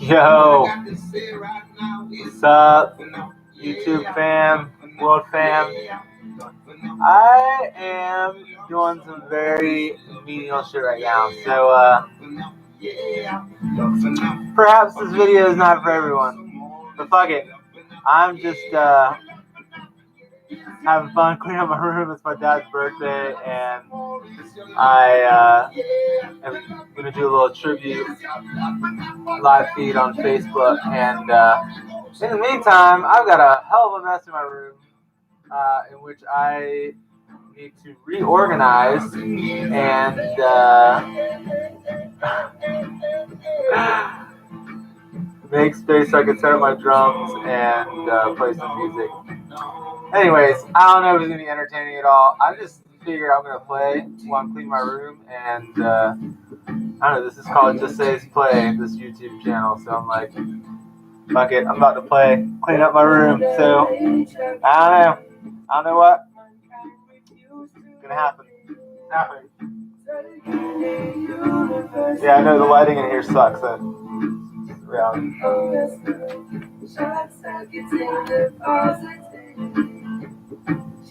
Yo, what's up, YouTube fam, world fam? I am doing some very menial shit right now, so perhaps this video is not for everyone, but fuck it. I'm just having fun cleaning up my room. It's my dad's birthday, and I am gonna do a little tribute live feed on Facebook. And in the meantime, I've got a hell of a mess in my room, in which I need to reorganize and make space so I can set up my drums and play some music. Anyways, I don't know if it's gonna be entertaining at all. I just figured I'm gonna play while I'm cleaning my room, and I don't know. This is called Just Says Play, this YouTube channel. So I'm like, fuck it. I'm about to clean up my room. So I don't know what it's gonna happen. Yeah, I know the lighting in here sucks. Reality.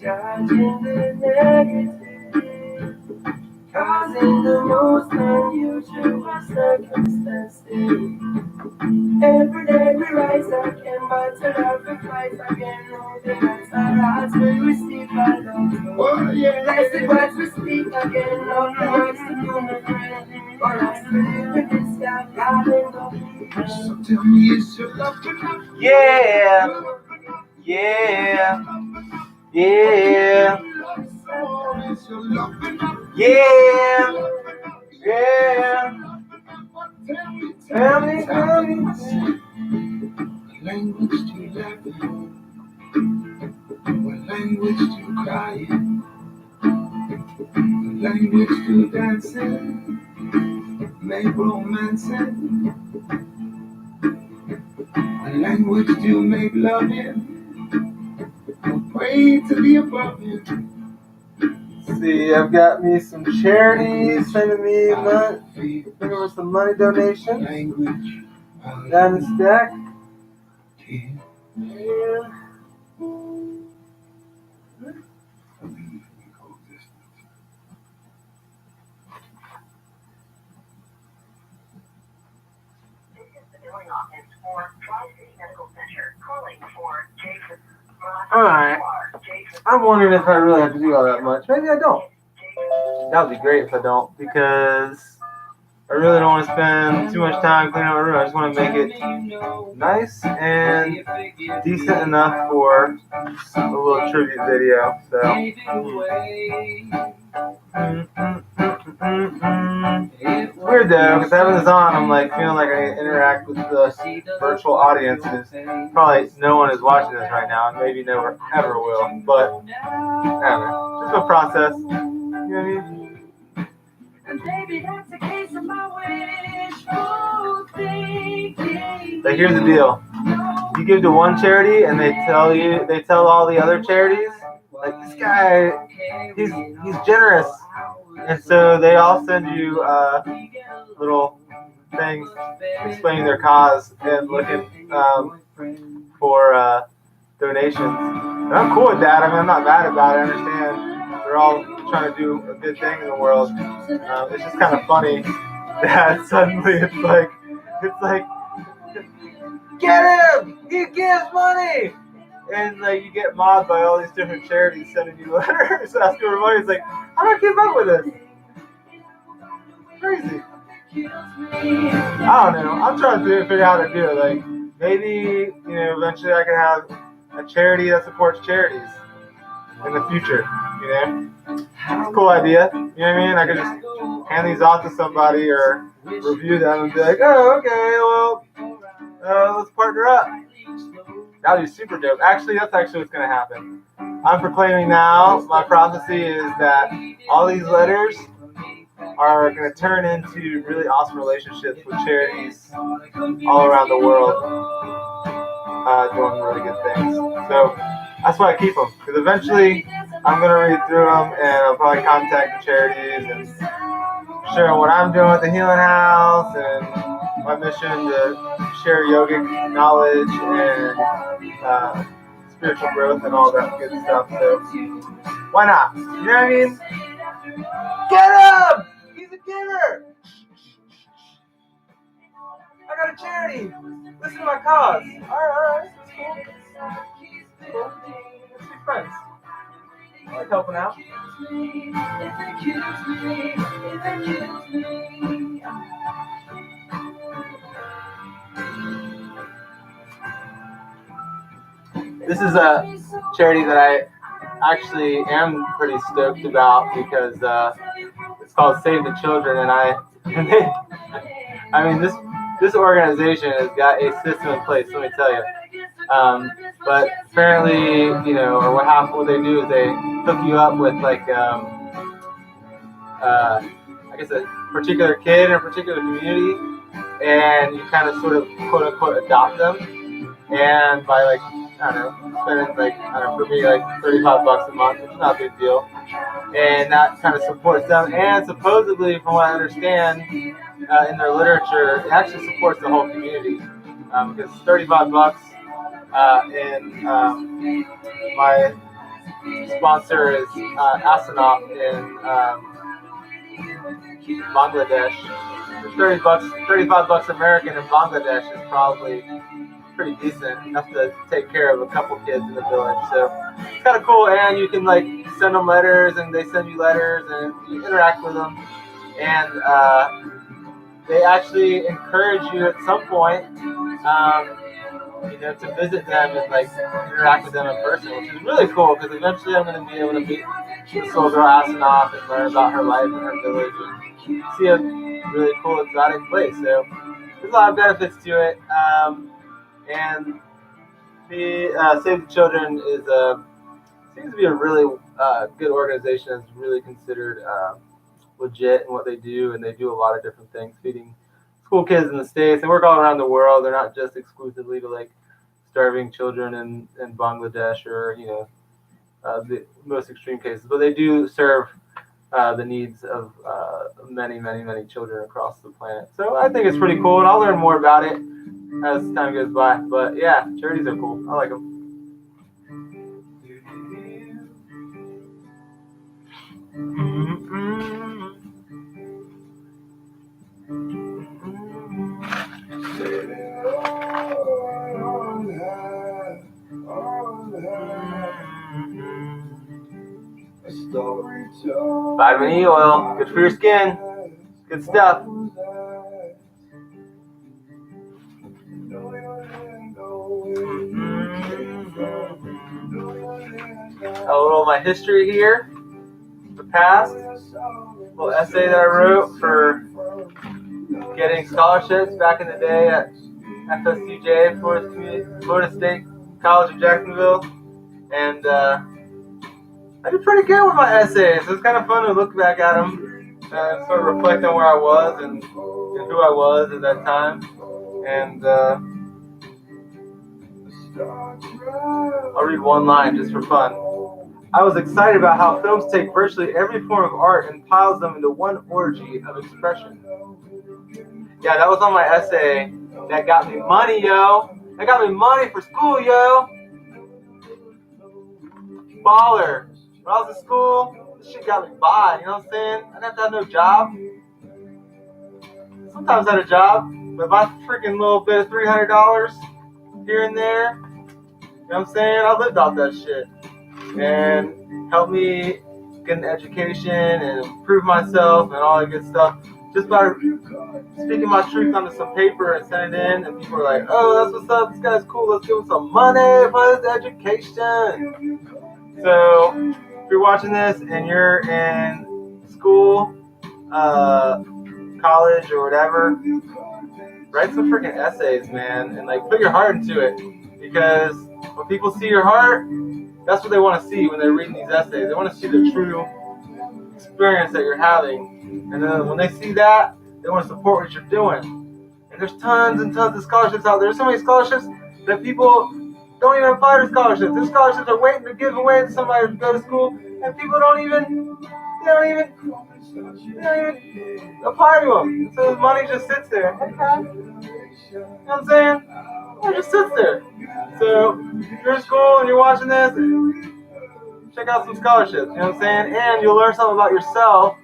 Charging the negative, causing the most unusual circumstances. Every day we rise again, but to love the fight again. All the nights our hearts will receive by love. Blessed words we speak again, all the words to do my friend. For us to live in this sky, God and God. So tell me, is your love enough? Yeah, yeah. Yeah, yeah, yeah. Tell me. Language to laughing, what language to crying, what language to dancing, make romancing, what language to make loving. Pray to the above you. See, I've got me some charities sending me some money donations. Diamond stack. Yeah. Alright. I'm wondering if I really have to do all that much. Maybe I don't. That would be great if I don't, because I really don't want to spend too much time cleaning up my room. I just want to make it nice and decent enough for a little tribute video. So. It's weird though, because having this on, I'm like feeling like I interact with the virtual audiences. Probably no one is watching this right now, and maybe never ever will. But I don't know, just a process. You know what I mean? Like, here's the deal: you give to one charity, and they tell all the other charities, like, this guy, he's generous. And so they all send you little things explaining their cause and looking for donations. And I'm cool with that. I mean, I'm not mad about it. I understand they're all trying to do a good thing in the world. It's just kind of funny that suddenly it's like, get him! He gives money! And like, you get mobbed by all these different charities sending you letters asking for money. It's like, how do I keep up with this? Crazy. I don't know. I'm trying to figure out how to do it. Like, maybe, eventually I can have a charity that supports charities in the future. It's a cool idea. You know what I mean? I could just hand these off to somebody or review them and be like, oh, okay, well, let's partner up. That would be super dope. Actually, that's what's going to happen. I'm proclaiming now, my prophecy is that all these letters are going to turn into really awesome relationships with charities all around the world, doing really good things. So that's why I keep them, because eventually I'm going to read through them and I'll probably contact the charities and sharing what I'm doing with the Healing House and my mission to share yogic knowledge and spiritual growth and all that good stuff. So why not? You know what I mean? Get him! He's a giver! I got a charity. Listen to my cause. Alright. It's cool. Let's be friends. I like helping out. This is a charity that I actually am pretty stoked about because it's called Save the Children, and this organization has got a system in place. Let me tell you. But apparently, what they do is they hook you up with I guess a particular kid in a particular community, and you kind of sort of quote unquote adopt them, and by spending for me $35 a month, which is not a big deal, and that kind of supports them, and supposedly from what I understand in their literature, it actually supports the whole community, because $35 and my sponsor is Asana in Bangladesh. $35 American in Bangladesh is probably pretty decent, enough to take care of a couple kids in the village. So it's kind of cool, and you can send them letters, and they send you letters, and you interact with them, and they actually encourage you at some point to visit them and interact with them in person, which is really cool because eventually I'm going to be able to meet this little girl Asanoff and learn about her life in her village and see a really cool exotic place. So there's a lot of benefits to it, and the Save the Children seems to be a really good organization. It's really considered legit in what they do, and they do a lot of different things, feeding school kids in the States. They work all around the world. They're not just exclusively to starving children in Bangladesh or the most extreme cases, but they do serve the needs of many, many, many children across the planet. So I think it's pretty cool, and I'll learn more about it as time goes by. But yeah, charities are cool. I like them. Vitamin E oil, good for your skin. Good stuff. A little of my history here, the past, a little essay that I wrote for getting scholarships back in the day at FSCJ, Florida State College of Jacksonville, and I did pretty good with my essays. It was kind of fun to look back at them and sort of reflect on where I was and who I was at that time. And I'll read one line just for fun. I was excited about how films take virtually every form of art and piles them into one orgy of expression. Yeah, that was on my essay. That got me money, yo. That got me money for school, yo. Baller. When I was in school, this shit got me by, you know what I'm saying? I didn't have to have no job. Sometimes I had a job, but my freaking little bit of $300 here and there, you know what I'm saying? I lived off that shit. And helped me get an education and improve myself and all that good stuff. Just by speaking my truth onto some paper and sending it in, and people were like, oh, that's what's up, this guy's cool, let's give him some money for his education. So, if you're watching this and you're in school, college or whatever, write some freaking essays, man, and put your heart into it, because when people see your heart, that's what they want to see when they're reading these essays. They want to see the true experience that you're having, and then when they see that, they want to support what you're doing. And there's tons and tons of scholarships out there. There's so many scholarships that people don't even apply to scholarships. There's scholarships are waiting to give away to somebody to go to school, and people don't even They don't even apply to them. So the money just sits there. Okay. You know what I'm saying? It just sits there. So if you're in school and you're watching this, check out some scholarships. You know what I'm saying? And you'll learn something about yourself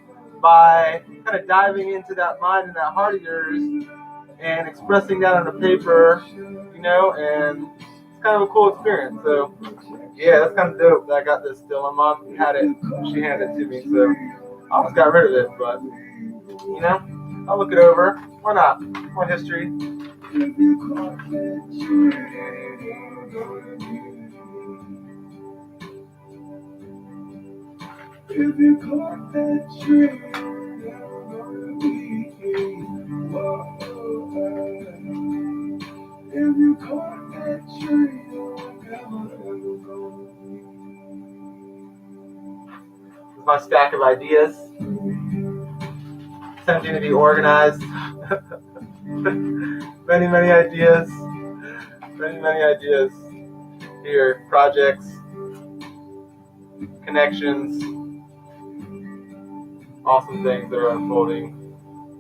by kind of diving into that mind and that heart of yours and expressing that on a paper, you know, and it's kind of a cool experience. So, yeah, that's kind of dope that I got this still. My mom had it, she handed it to me, so I almost got rid of it, but, you know, I'll look it over. Why not? More history. If you caught that tree, if you caught that tree, this is my stack of ideas. Attempting to be organized. many ideas. Many ideas. Here, projects, connections, awesome things that are unfolding.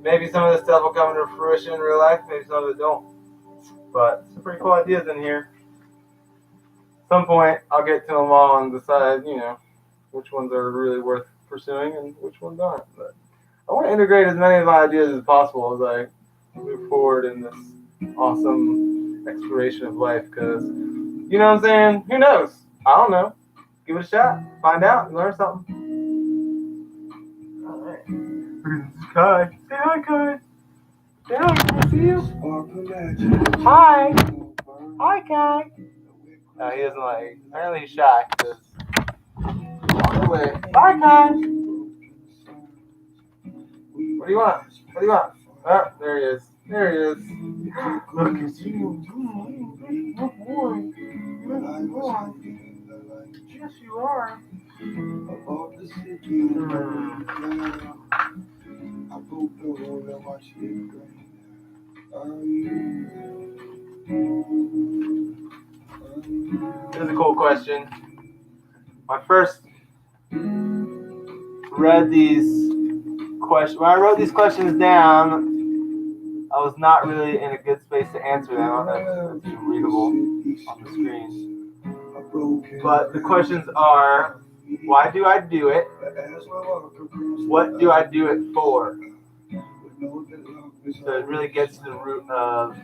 Maybe some of this stuff will come into fruition in real life, maybe some of it don't. But some pretty cool ideas in here. At some point, I'll get to them all and decide, you know, which ones are really worth pursuing and which ones aren't. But I want to integrate as many of my ideas as possible as I move forward in this awesome exploration of life. Because, you know what I'm saying? Who knows? I don't know. Give it a shot. Find out. Learn something. All right. Kai. Say hi, Kai. Say hi. Can I see you? Hi. Hi, Kai. No, he doesn't like. Apparently he's shy. Away. Bye, Kai. What do you want? What do you want? Oh, there he is. There he is. Look at you. Good boy. Good boy. Yes, you are. This is a cool question. When I first read these questions, when I wrote these questions down, I was not really in a good space to answer them. I don't know if it's readable on the screen. But the questions are, why do I do it? What do I do it for? So it really gets to the root of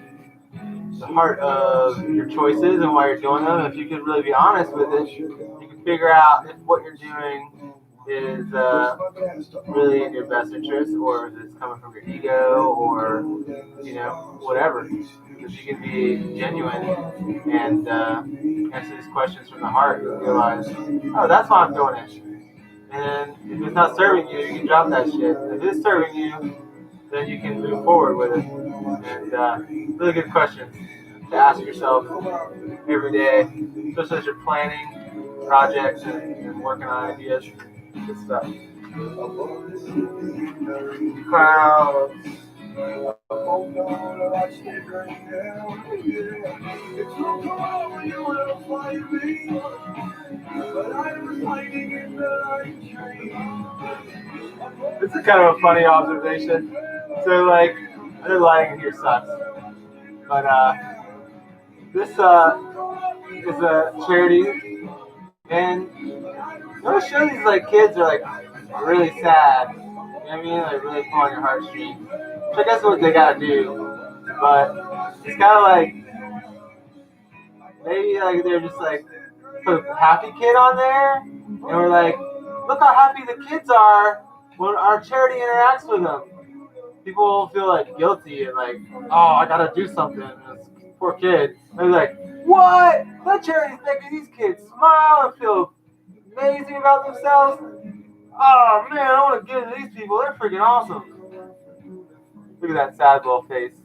the heart of your choices and why you're doing them. If you can really be honest with it, you can figure out if what you're doing is really in your best interest, or if it's coming from your ego, or, you know, whatever. If you can be genuine and answer these questions from the heart, you'll realize, oh, that's why I'm doing it. And if it's not serving you, you can drop that shit. If it is serving you, then you can move forward with it. And really good questions to ask yourself every day, especially as you're planning projects and working on ideas. Good stuff. Clouds. This is kind of a funny observation. So, like, I know lighting in here sucks, but this is a charity, and those shows these like kids are like really sad. You know what I mean? Like really pulling your heartstrings. Which I guess is what they gotta do, but it's kind of like maybe like they're just like put a happy kid on there, and we're like, look how happy the kids are when our charity interacts with them. People will feel like guilty and like, oh, I gotta do something. This poor kid. And they're like, what? That charity's making these kids smile and feel amazing about themselves. Oh man, I want to give to these people. They're freaking awesome. Look at that sad little face.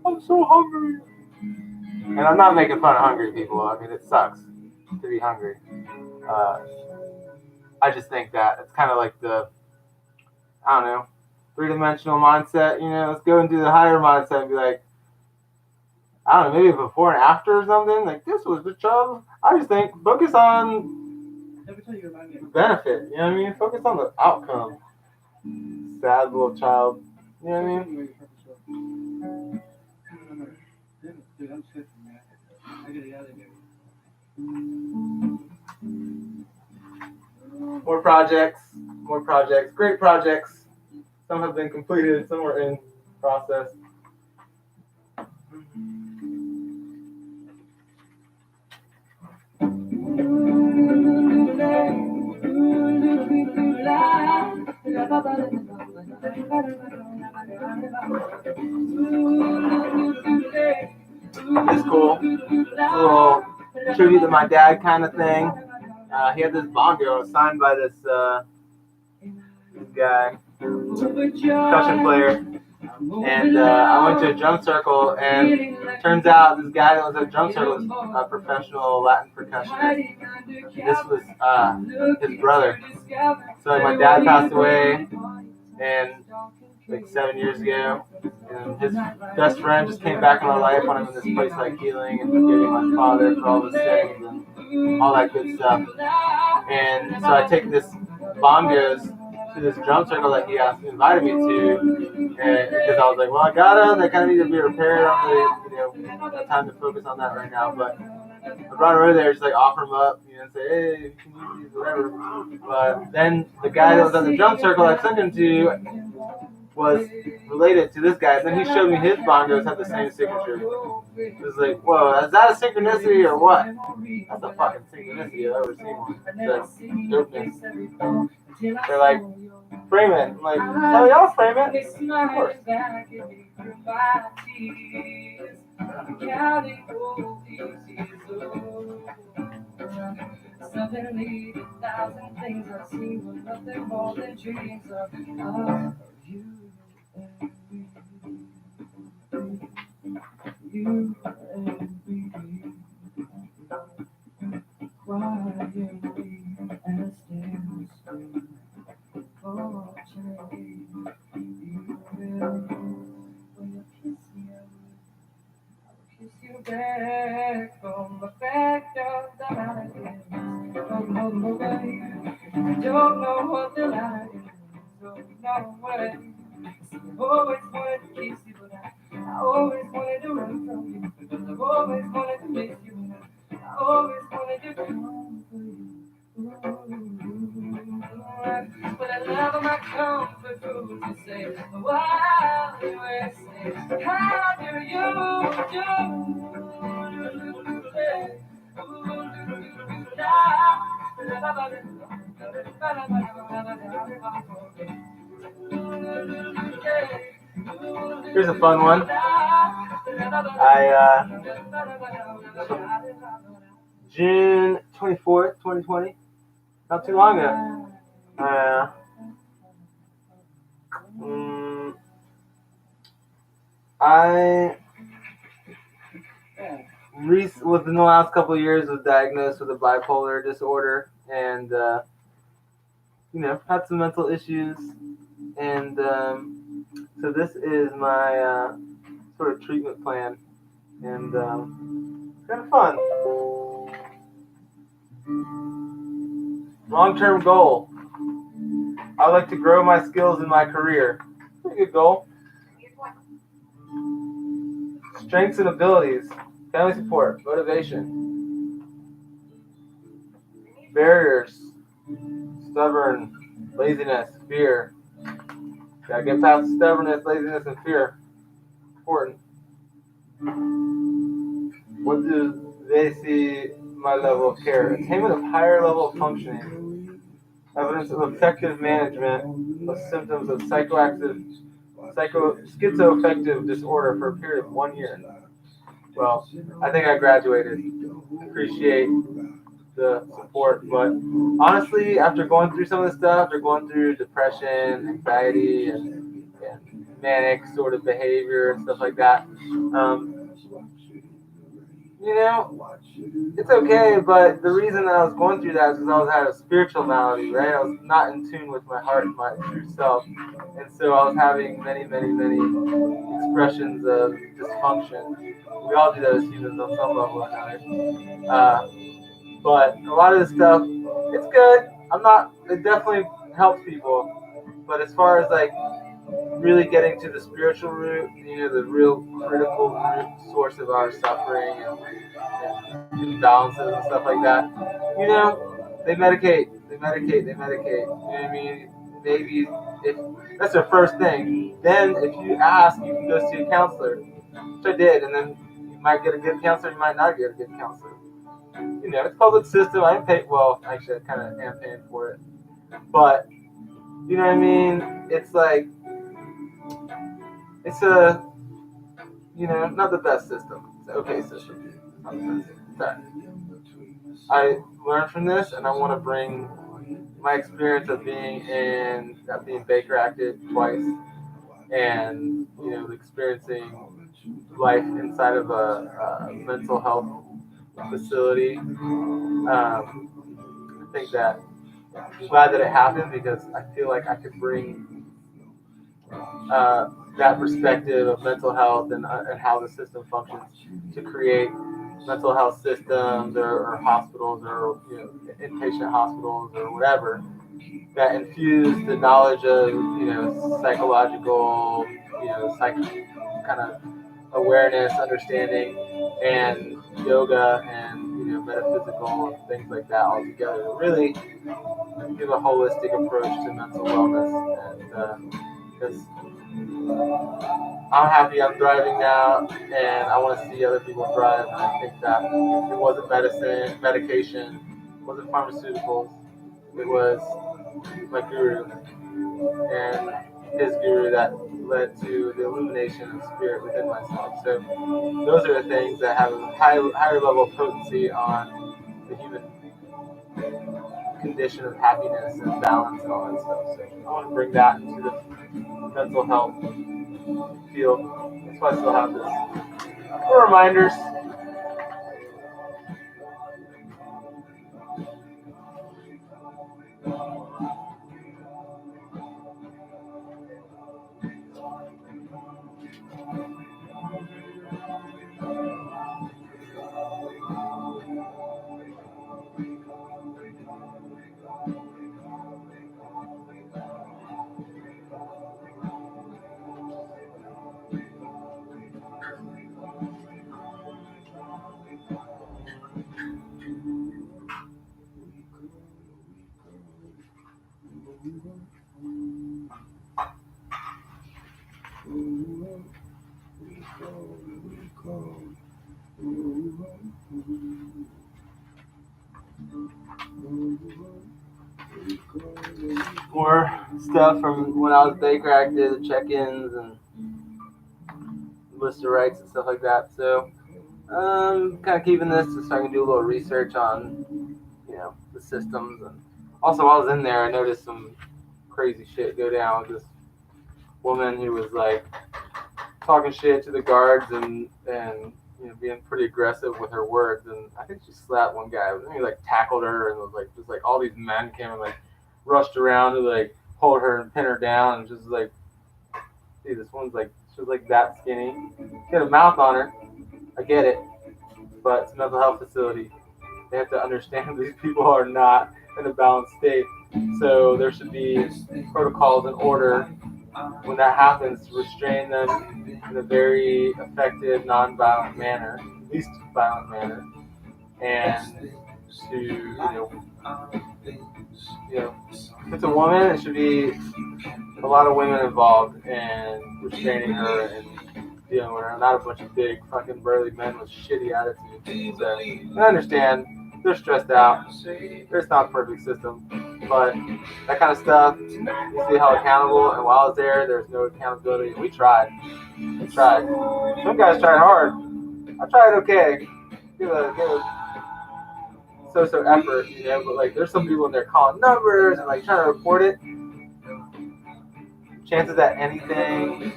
I'm so hungry. And I'm not making fun of hungry people. I mean, it sucks to be hungry. I just think that it's kind of like the, I don't know, three-dimensional mindset. You know, let's go into the higher mindset and be like, I don't know, maybe before and after or something. Like, this was the trouble. I just think focus on benefit. You know what I mean? Focus on the outcome. Sad little child. You know what I mean? More projects, great projects. Some have been completed, some are in process. It's cool. It's a little tribute to my dad kind of thing. He had this bongo signed by this guy, percussion player. And I went to a drum circle, and turns out this guy that was at a drum circle was a professional Latin percussionist. This was his brother. So my dad passed away, and like 7 years ago, and his best friend just came back in my life when I'm in this place like healing and forgiving my father for all his sins and all that good stuff. And so I take this bongos to this drum circle that he invited me to, and because I was like, well, I got them. They kind of need to be repaired. I don't really, have time to focus on that right now. But I brought her over there, just like offer them up, and say, hey, you can use these, whatever. But then the guy that was at the drum circle I took him to was related to this guy. And then he showed me his bongos have the same signature. It was like, whoa, is that a synchronicity or what? That's a fucking synchronicity I've ever seen one. That's dopeness. They're like, frame it. I'm like, hell yeah, I'll frame it. Of course. Suddenly, 1,000 things I've seen were nothing more than dreams of you. You and me, quietly as stairs for change. You will, when you kiss me, I will kiss you back from the fact of the light. From over here, I don't know what the light is, don't know what. I've always wanted to kiss you, but I always wanted to run from you, because I've always wanted to miss you, and I always wanted to come for you. But I love my comfort food to say, while you say, how do you Here's a fun one. June 24th, 2020, not too long ago. I within the last couple of years was diagnosed with a bipolar disorder, and had some mental issues, and so this is my sort of treatment plan, and it's kind of fun. Long-term goal. I would like to grow my skills in my career. Pretty good goal. Strengths and abilities. Family support. Motivation. Barriers. Stubborn. Laziness. Fear. Gotta get past stubbornness, laziness, and fear. Important. What do they see my level of care? Attainment of higher level of functioning. Evidence of effective management of symptoms of schizoaffective disorder for a period of 1 year. Well, I think I graduated. Appreciate the support, but honestly, after going through some of the stuff, after going through depression, anxiety, and manic sort of behavior and stuff like that, it's okay, but the reason that I was going through that is because I was had a spiritual malady, right? I was not in tune with my heart and my true self, and so I was having many, many, many expressions of dysfunction. We all do that as humans on some level or another. But a lot of this stuff, it's good. It definitely helps people. But as far as like really getting to the spiritual root, the real critical root source of our suffering and imbalances and stuff like that, they medicate. You know what I mean? Maybe if that's their first thing, then if you ask, you can go see a counselor, which I did, and then you might get a good counselor, you might not get a good counselor. It's public system. I pay. Well, actually, I kind of am paying for it, but you know what I mean. It's like it's not the best system. It's an okay system. Not the best. I learned from this, and I want to bring my experience of being Baker acted twice, and experiencing life inside of a mental health facility. I think that I'm glad that it happened because I feel like I could bring that perspective of mental health and how the system functions to create mental health systems or hospitals or inpatient hospitals or whatever that infuse the knowledge of psychological kind of awareness, understanding, and yoga and metaphysical and things like that all together to really give a holistic approach to mental wellness. And because I'm happy I'm thriving now, and I want to see other people thrive. And I think that it wasn't medication, it wasn't pharmaceuticals, it was my guru and his guru that led to the illumination of spirit within myself. So those are the things that have a higher level of potency on the human condition of happiness and balance and all that stuff. So I want to bring that into the mental health field. That's why I still have this. For reminders. More stuff from when I was Baker active, the check-ins and list of rights and stuff like that. So kind of keeping this just so I can do a little research on the systems. And also while I was in there, I noticed some crazy shit go down with this woman who was like talking shit to the guards and being pretty aggressive with her words. And I think she slapped one guy. He like tackled her, and it was like just like all these men came and like rushed around to like hold her and pin her down, and just like, dude, this one's like, she was like that skinny. She had a mouth on her. I get it, but it's a mental health facility. They have to understand these people are not in a balanced state. So there should be protocols and order when that happens to restrain them in a very effective, non-violent manner, least violent manner, and to if it's a woman, it should be a lot of women involved and restraining her and dealing with her, not a bunch of big fucking burly men with shitty attitudes. So I understand they're stressed out. It's not a perfect system, but that kind of stuff, you see how accountable. And while I was there was no accountability. We tried. Some guys tried hard. I tried okay. Give a so effort, but like there's some people in there calling numbers and like trying to report it. Chances that anything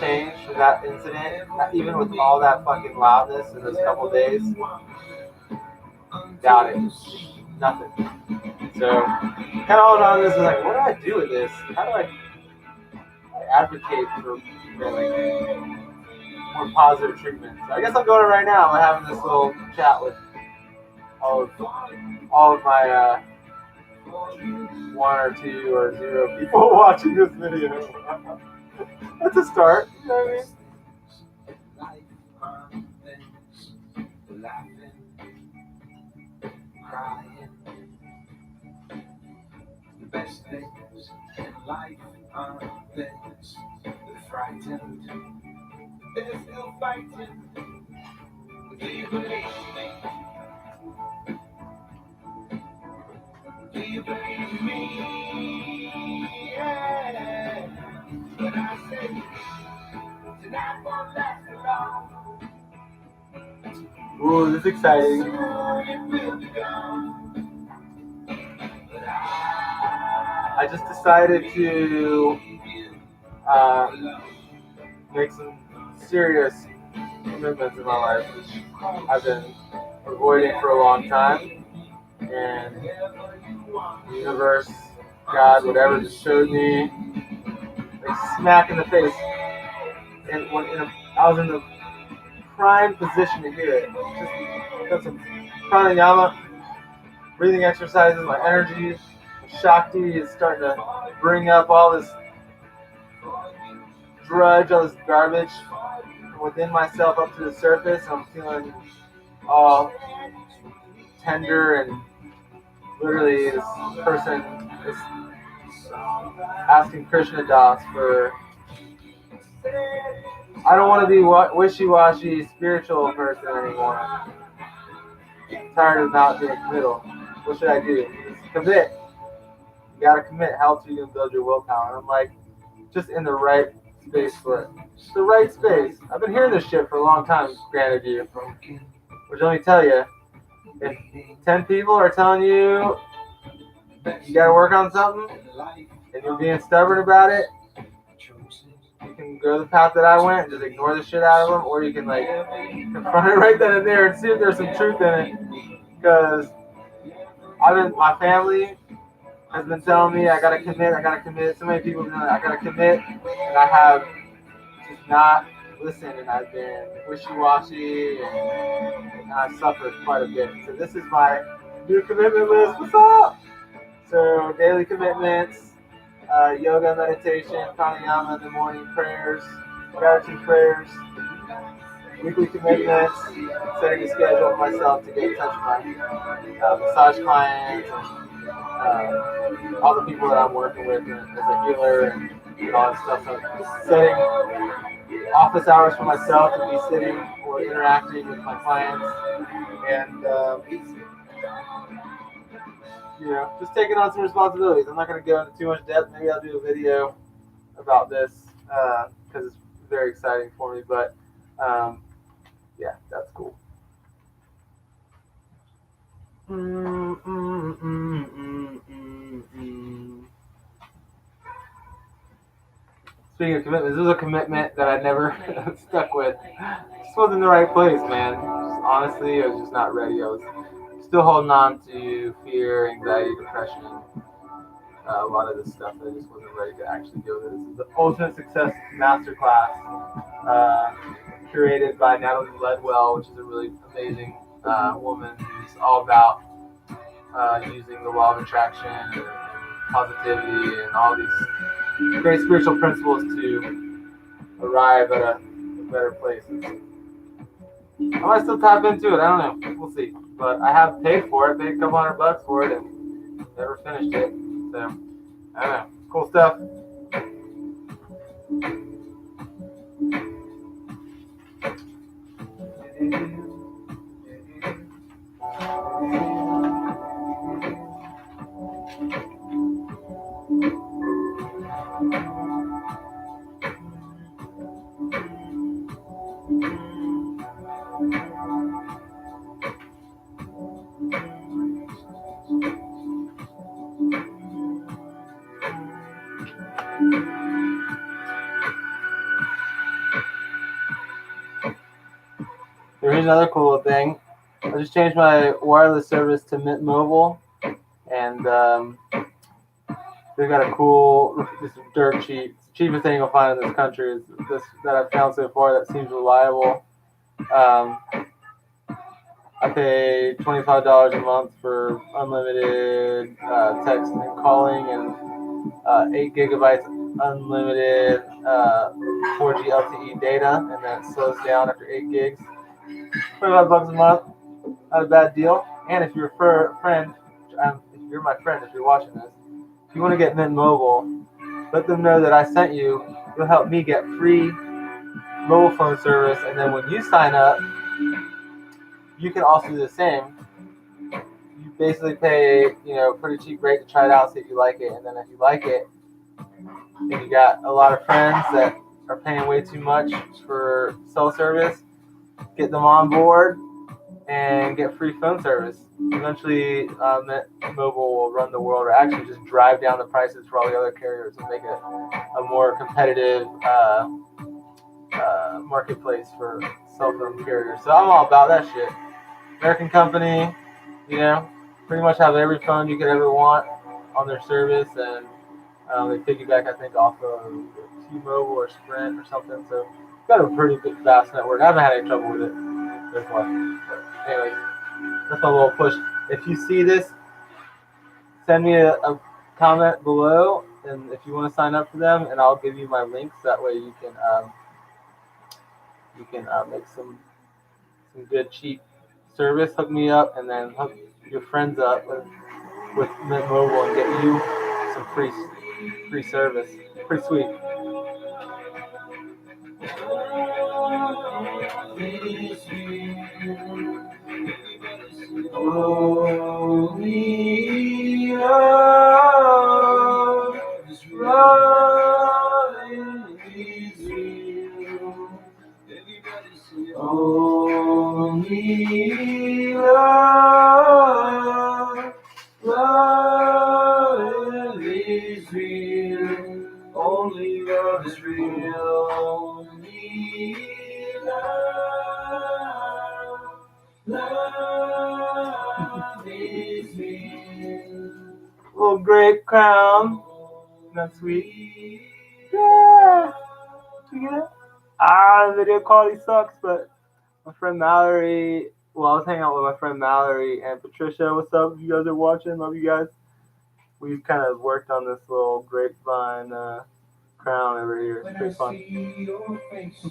changed from that incident, even with all that fucking loudness in those couple days, doubt it. Nothing. So kind of all on this is like, what do I do with this? How do I advocate for more positive treatment? So I guess I'm going right now. I'm having this little chat with all of my 1 or 2 or 0 people watching this video. That's a start. You know what I mean? The best things in life are things that frightened. They're still fighting. Do you believe me? Do you believe me? Yeah. But I say tonight won't last long. Ooh, this is exciting. I just decided to make some serious commitments in my life, which I've been avoiding for a long time. And the universe, God, whatever, just showed me like smack in the face. And I was in the prime position to hear it. Just got some pranayama, breathing exercises, my energy, Shakti is starting to bring up all this drudge, all this garbage within myself up to the surface. I'm feeling all tender, and literally this person is asking Krishna Das for, I don't want to be wishy-washy spiritual person anymore. I'm tired of not being committal. What should I do? Just commit. You gotta commit. How else are you gonna build your willpower? And I'm like, just in the right space for it. The right space. I've been hearing this shit for a long time, granted you. Which let me tell you, if 10 people are telling you you gotta work on something, and you're being stubborn about it, you can go the path that I went and just ignore the shit out of them, or you can like confront it right then and there and see if there's some truth in it. Because my family has been telling me I gotta commit. So many people have been like, I gotta commit, and I have just not listened, and I've been wishy-washy, and I've suffered quite a bit. So this is my new commitment list. What's up? So daily commitments, yoga, meditation, pranayama in the morning, prayers, gratitude prayers, weekly commitments, setting a schedule for myself to get in touch with my massage clients, and all the people that I'm working with as a healer, and all that stuff. So setting office hours for myself to be sitting or interacting with my clients, and just taking on some responsibilities. I'm not going to go into too much depth. Maybe I'll do a video about this because it's very exciting for me. But yeah, that's cool. Speaking of commitments, this is a commitment that I never stuck with. Just wasn't in the right place, man. Honestly, I was just not ready. I was still holding on to fear, anxiety, depression, a lot of this stuff that I just wasn't ready to actually deal with. This is the Ultimate Success Masterclass, curated by Natalie Ledwell, which is a really amazing woman who's all about using the law of attraction and positivity and all these great spiritual principles to arrive at a better place. I might still tap into it. I don't know. We'll see. But I have paid for it. Paid a couple $100 for it and never finished it. So I don't know. Cool stuff. Here's another cool thing. I just changed my wireless service to Mint Mobile, and they've got a cool, just dirt cheap, cheapest thing you'll find in this country is this that I've found so far that seems reliable. I I pay $25 a month for unlimited text and calling, and 8 gigabytes unlimited 4G LTE data, and that slows down after 8 gigs. $25 a month, not a bad deal. And if you refer a friend, if you're my friend, if you're watching this, if you want to get Mint Mobile, let them know that I sent you. You'll help me get free mobile phone service, and then when you sign up, you can also do the same. You basically pay, pretty cheap rate to try it out, see if you like it, and then if you like it, and you got a lot of friends that are paying way too much for cell service, get them on board and get free phone service. Eventually, Mint Mobile will run the world, or actually just drive down the prices for all the other carriers and make it a more competitive marketplace for cell phone carriers. So I'm all about that shit. American company, pretty much have every phone you could ever want on their service, and they piggyback, I think, off of T-Mobile or Sprint or something. So got a pretty big, vast network. I haven't had any trouble with it so far. But anyways, that's my little push. If you see this, send me a comment below, and if you want to sign up for them, and I'll give you my links. That way you can make some good cheap service. Hook me up, and then hook your friends up with Mint Mobile and get you some free service. Pretty sweet. Only love is real. Only love is real. Little grape crown. That's sweet. Yeah. The video quality sucks, but my friend Mallory, I was hanging out with my friend Mallory and Patricia. What's up? If you guys are watching, love you guys. We've kind of worked on this little grapevine crown over here. It's pretty fun. See your face,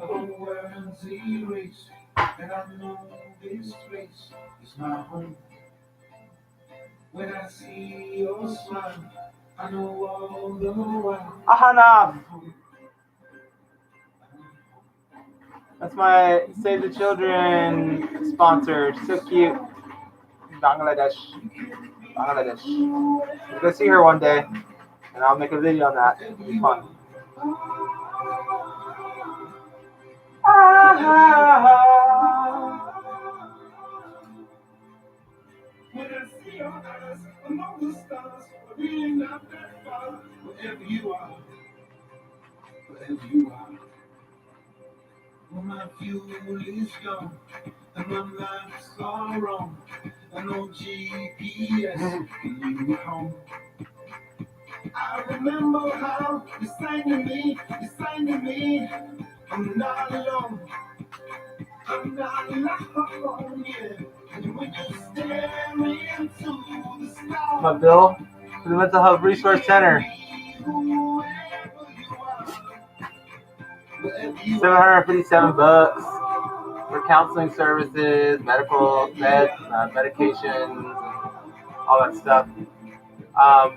words erase, and I know this place is my home. When I see your smile, I know all the while. Ahana! That's my Save the Children sponsor. So cute. Bangladesh. We'll go see her one day, and I'll make a video on that. It'll be fun. When I see your eyes among the stars, we're not that far. Wherever you are. When my fuel is gone and my life's all wrong, and no GPS can lead home. I remember how you sang to me, I'm not alone, yeah. And when you stare into the sky, my bill for the Mental Health Resource Center. $757 for counseling services, medical meds, medications, all that stuff. I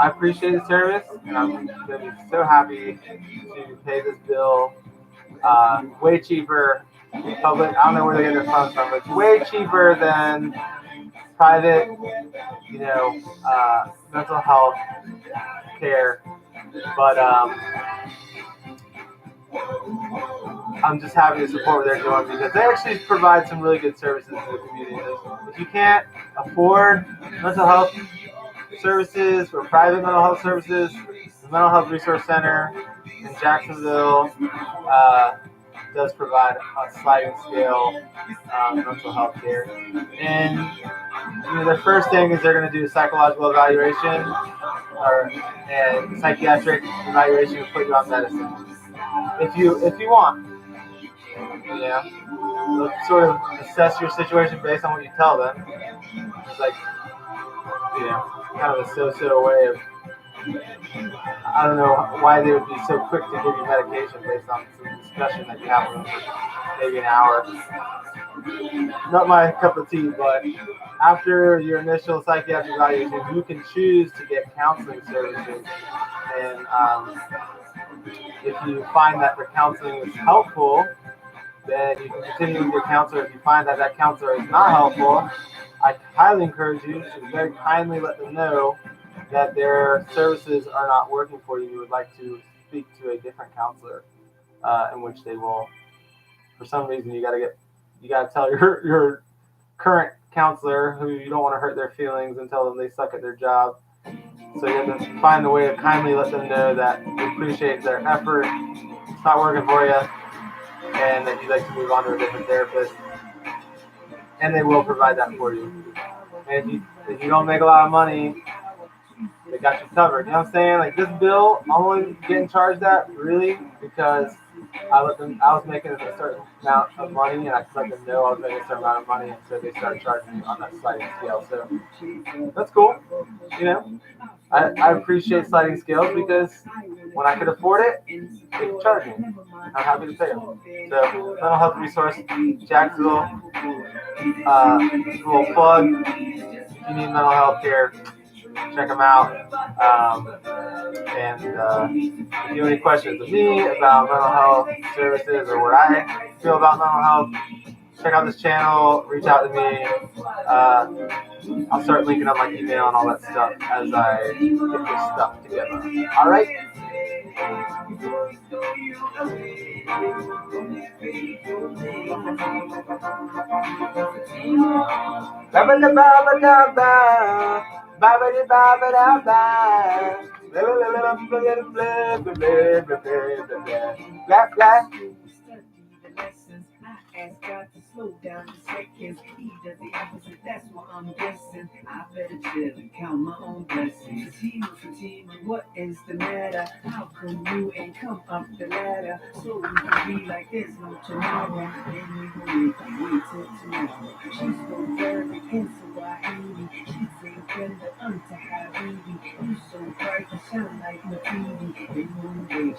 appreciate the service, and I'm going to be so happy to pay this bill. Way cheaper. Public, I don't know where they get their funds from, but it's way cheaper than private, mental health care. But I'm just happy to support what they're doing, because they actually provide some really good services to the community. If you can't afford mental health services or private mental health services, the Mental Health Resource Center in Jacksonville does provide a sliding scale mental health care. And the first thing is they're going to do a psychological evaluation or a psychiatric evaluation and put you on medicine if you want. they'll sort of assess your situation based on what you tell them. It's like, kind of a so-so way of, I don't know why they would be so quick to give you medication based on some discussion that you have with them for maybe an hour. Not my cup of tea, but after your initial psychiatric evaluation, you can choose to get counseling services. And if you find that the counseling is helpful, then you can continue with your counselor. If you find that that counselor is not helpful, I highly encourage you to very kindly let them know that their services are not working for you. You would like to speak to a different counselor, in which they will, for some reason, you got to tell your current counselor, who you don't want to hurt their feelings and tell them they suck at their job. So you have to find a way to kindly let them know that you appreciate their effort, it's not working for you, and that you'd like to move on to a different therapist. And they will provide that for you. And if you don't make a lot of money, they got you covered. You know what I'm saying? Like, this bill, I'm only getting charged that really because I was making a certain amount of money, and I let them know I was making a certain amount of money, and so they started charging me on that sliding scale. So that's cool. I appreciate sliding scales because when I could afford it, they could charge me. I'm happy to pay them. So, mental health resource, Jacksonville. Little plug. If you need mental health care, check them out. And if you have any questions of me about mental health services or what I feel about mental health, check out this channel, reach out to me. I'll start linking up my email and all that stuff as I get this stuff together. All right? Ask God to slow down the seconds. He does the opposite, that's what I'm guessing. I better chill and count my own blessings. Fatima, Fatima, what is the matter? How come you ain't come up the ladder? So we can be like there's no tomorrow. Then we gon' make you wait till tomorrow. She's so very and so I hate it. She's a friend unto Habibi. You so bright and shine like my TV. Then one day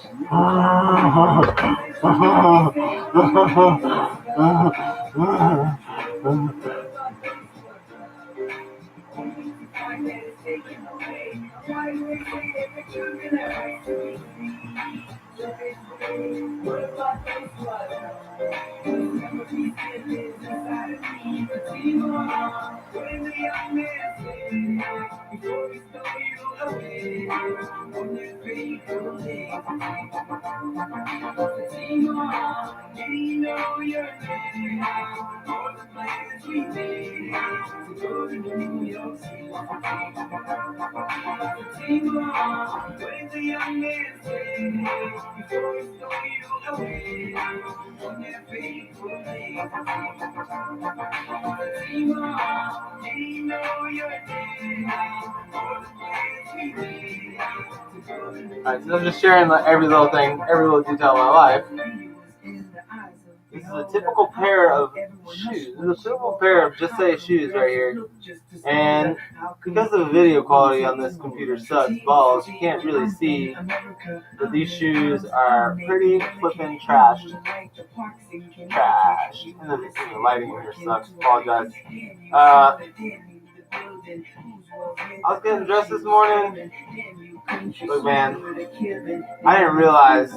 Alright, so I'm just sharing every little thing, every little detail of my life. This is a typical pair of shoes. This is a typical pair of just say shoes right here. And because the video quality on this computer sucks balls, you can't really see that these shoes are pretty flippin' trashed. Trash. And the lighting here sucks. Apologize. I was getting dressed this morning. Look, man, I didn't realize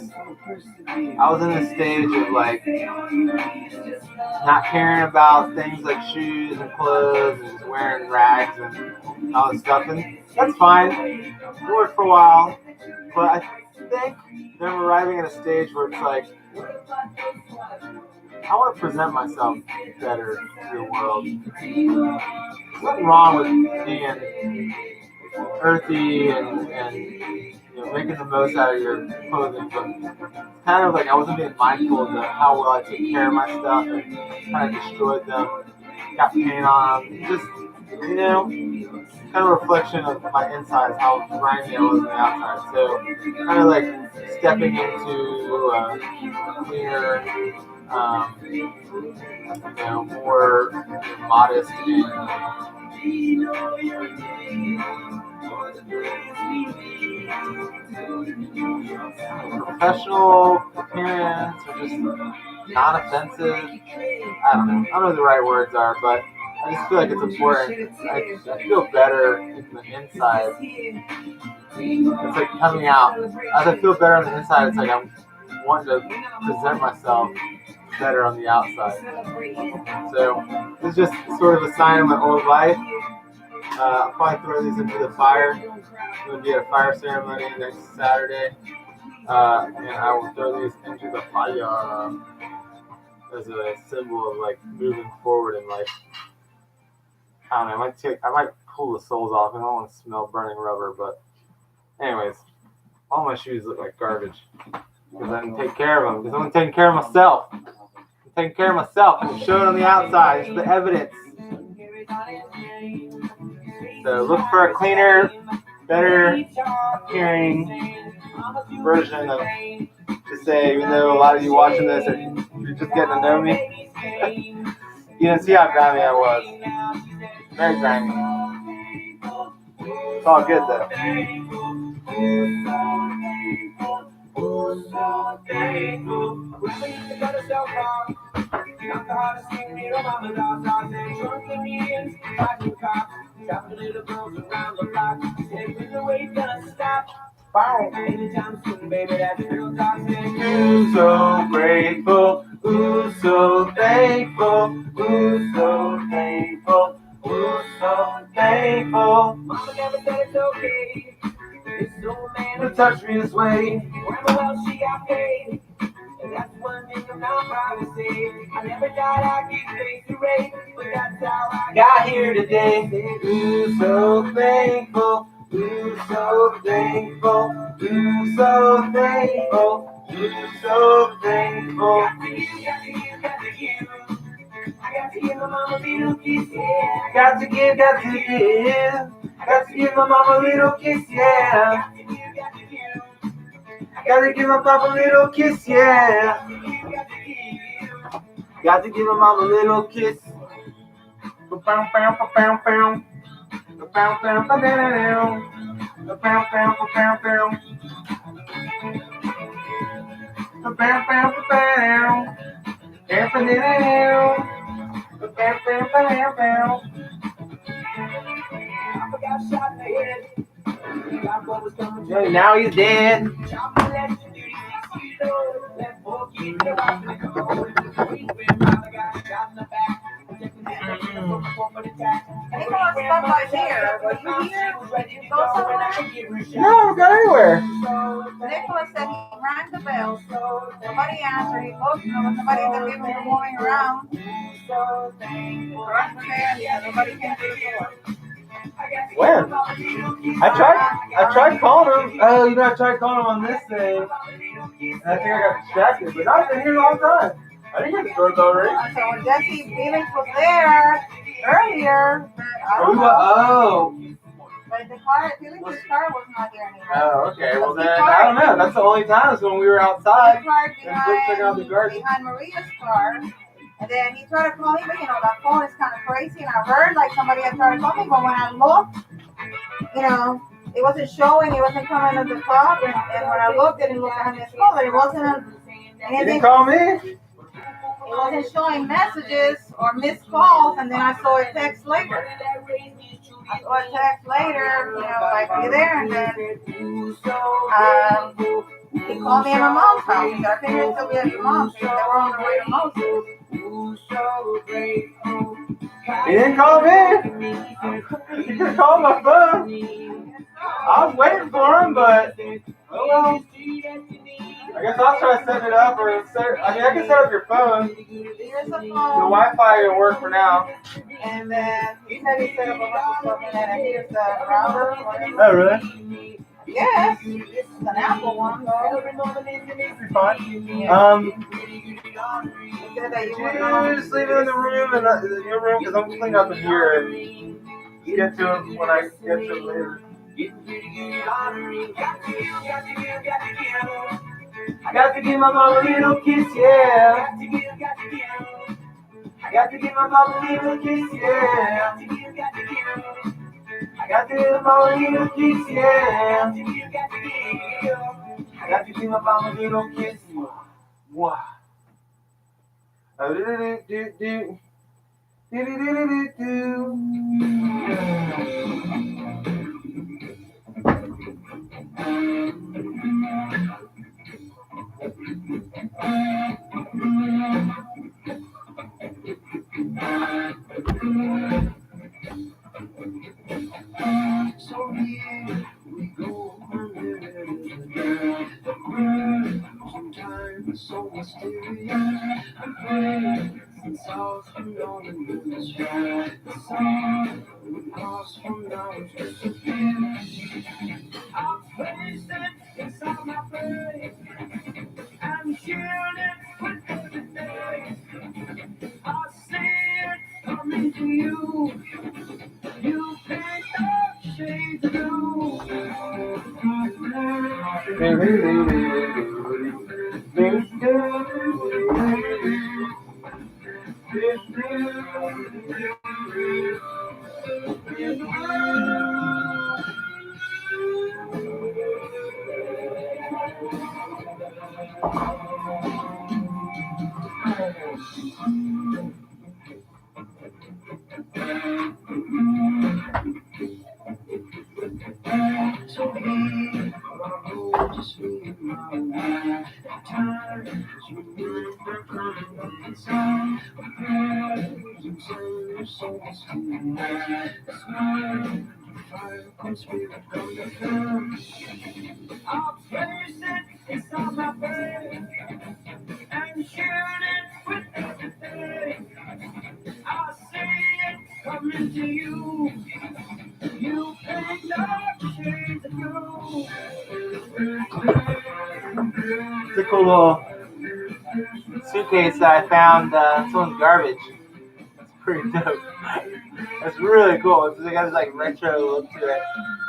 I was in this stage of like not caring about things like shoes and clothes and just wearing rags and all this stuff. And that's fine. It worked for a while. But I think that I'm arriving at a stage where it's like, I want to present myself better to the world. There's nothing wrong with being earthy and making the most out of your clothing, but it's kind of like I wasn't being mindful of how well I take care of my stuff and kind of destroyed them, got paint on them, just, kind of a reflection of my insides, how grimy I was on the outside. So kind of like stepping into a cleaner more modest and professional appearance, or just non-offensive. I don't know what the right words are, but I just feel like it's important. I feel better in the inside. It's like coming out. As I feel better on the inside, it's like I'm wanting to present myself better on the outside. So it's just sort of a sign of my old life. I'll probably throw these into the fire. I'm going to be at a fire ceremony next Saturday. And I will throw these into the fire as a symbol of like moving forward in life. I don't know, I might pull the soles off. I don't want to smell burning rubber, but anyways, all my shoes look like garbage because I didn't take care of them. Because I'm taking care of myself. I'm taking care of myself. I'm showing on the outside. It's the evidence. So look for a cleaner, better appearing version of to say, even though a lot of you watching this you're just getting to know me, you didn't see how grimy I was. Very grimy. It's all good though. Ooh, so grateful. Ooh, so thankful. Ooh, so thankful. Ooh, so thankful. Mama never said it's okay. This old man who touched me this way. Grandma, well, she got paid. And that's one thing I'm not proud to say. I never thought I'd get face to race, but that's how I got here today. Ooh, so thankful. Ooh, so thankful. Ooh, so thankful. Ooh, so thankful. I got to give my mama a little kiss, yeah. Got to give my mama a little kiss, yeah. Gotta give my papa a little kiss, yeah. Got to give my mama a little kiss. Now he's dead. They gonna stop by here. Were you here? Did you go somewhere? No, I'm not anywhere. Nicholas said he rang the bell. Nobody answered. He looked. There was nobody in the living room moving around. Right there, yeah, nobody came to the door. When? I tried calling him. Oh, I tried calling him on this thing. And I think I got distracted. But I've been here a long time. I didn't get the doorbell ring. So when Jesse Felix was there earlier, but I don't know. Oh. But the car, Felix's car was not there anymore. Oh, okay. Well then, I don't know. That's the only times when we were outside. He parked behind Maria's car. And then he tried to call me, but that phone is kind of crazy. And I heard like somebody had tried to call me, but when I looked, it wasn't showing. It wasn't coming at the top. And when I looked, it didn't look at his call. But it wasn't. You didn't call me? It wasn't showing messages or missed calls. And then I saw a text later. Like, you there? And then he called me at my mom's house. He said, I think you're still be at your mom's. They were on the way to mom's. He didn't call me. He could have called my phone. I was waiting for him, but oh well. I guess I'll try setting it up, I can set up your phone. Here's the phone. The Wi-Fi will work for now. And then he said he set up a bunch of stuff, and then here's the router. Oh, really? Yes. It's an Apple one, though. Be fine. Just leave it in the room, in your room, because I'm cleaning up in here. And get to it when I get to it later. I got to give my mom a little kiss, yeah. got to give my mama a little kiss, yeah. I got to give my mama a little kiss, yeah. I got to give my mama a little kiss. Wow. Do-do-do-do-do. Do-do-do-do-do. So here we go under the ground. Sometimes so mysterious. I'm praying since I was alone in the sky. The sun would cross from now to disappear. I'm facing inside my brain. I'm hearing it with every day. I see it coming to you. You pick up shades of blue. So here I go, just leave my way. Time you remember coming inside. You say your soul is still there. Smile, fire comes spirit come to come. I'll place it inside my brain and shoot it with everything. I see it coming to you. You picked up shades of blue. It's a cool little suitcase that I found someone's garbage. It's pretty dope. It's really cool. It's got this like retro look to it.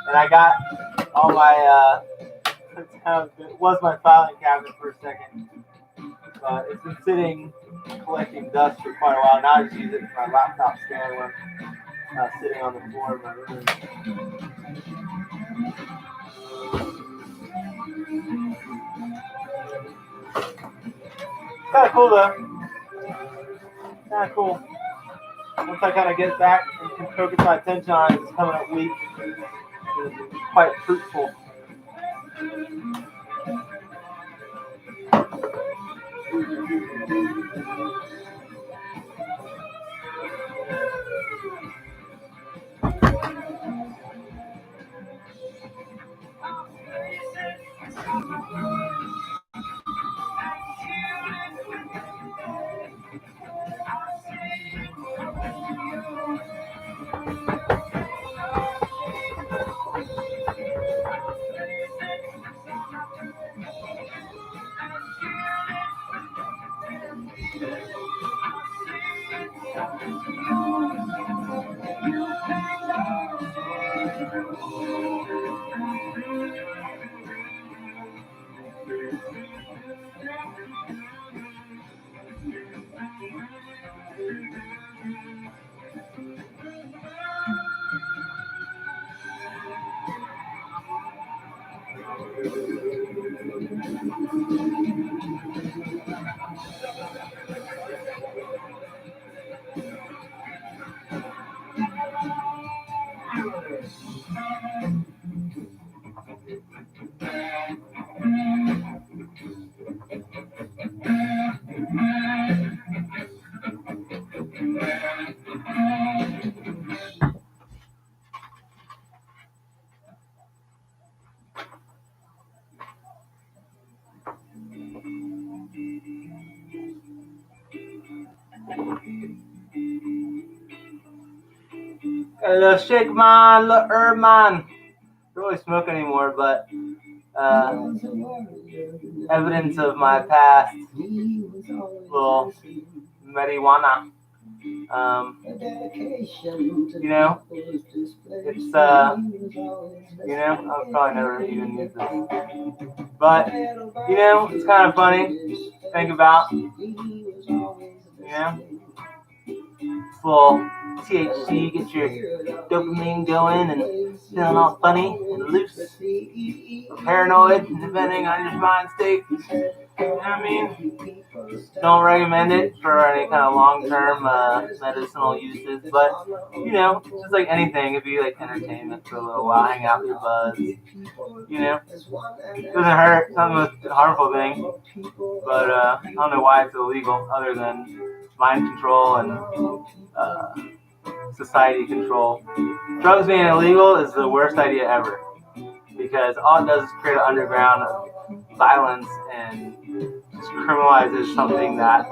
And I got all my it was my filing cabinet for a second. But it's been sitting collecting dust for quite a while. Now I just use it for my laptop stand when I'm sitting on the floor of my room. Kind of cool though. Kind of cool. Once I kind of get back and can focus my attention on it this coming up week, it'll be quite fruitful. Got a little shake man, little herb man. Don't really smoke anymore, but evidence of my past little marijuana. You know, it's I'll probably never even use this, but it's kind of funny to think about. full THC, get your dopamine going and feeling all funny and loose, or paranoid, depending on your mind state. You know what I mean? Don't recommend it for any kind of long-term medicinal uses, but just like anything, it'd be like entertainment for a little while, hang out with your buds. It doesn't hurt, it's not the most harmful thing, but I don't know why it's illegal, other than mind control and society control. Drugs being illegal is the worst idea ever, because all it does is create an underground of violence and just criminalizes something that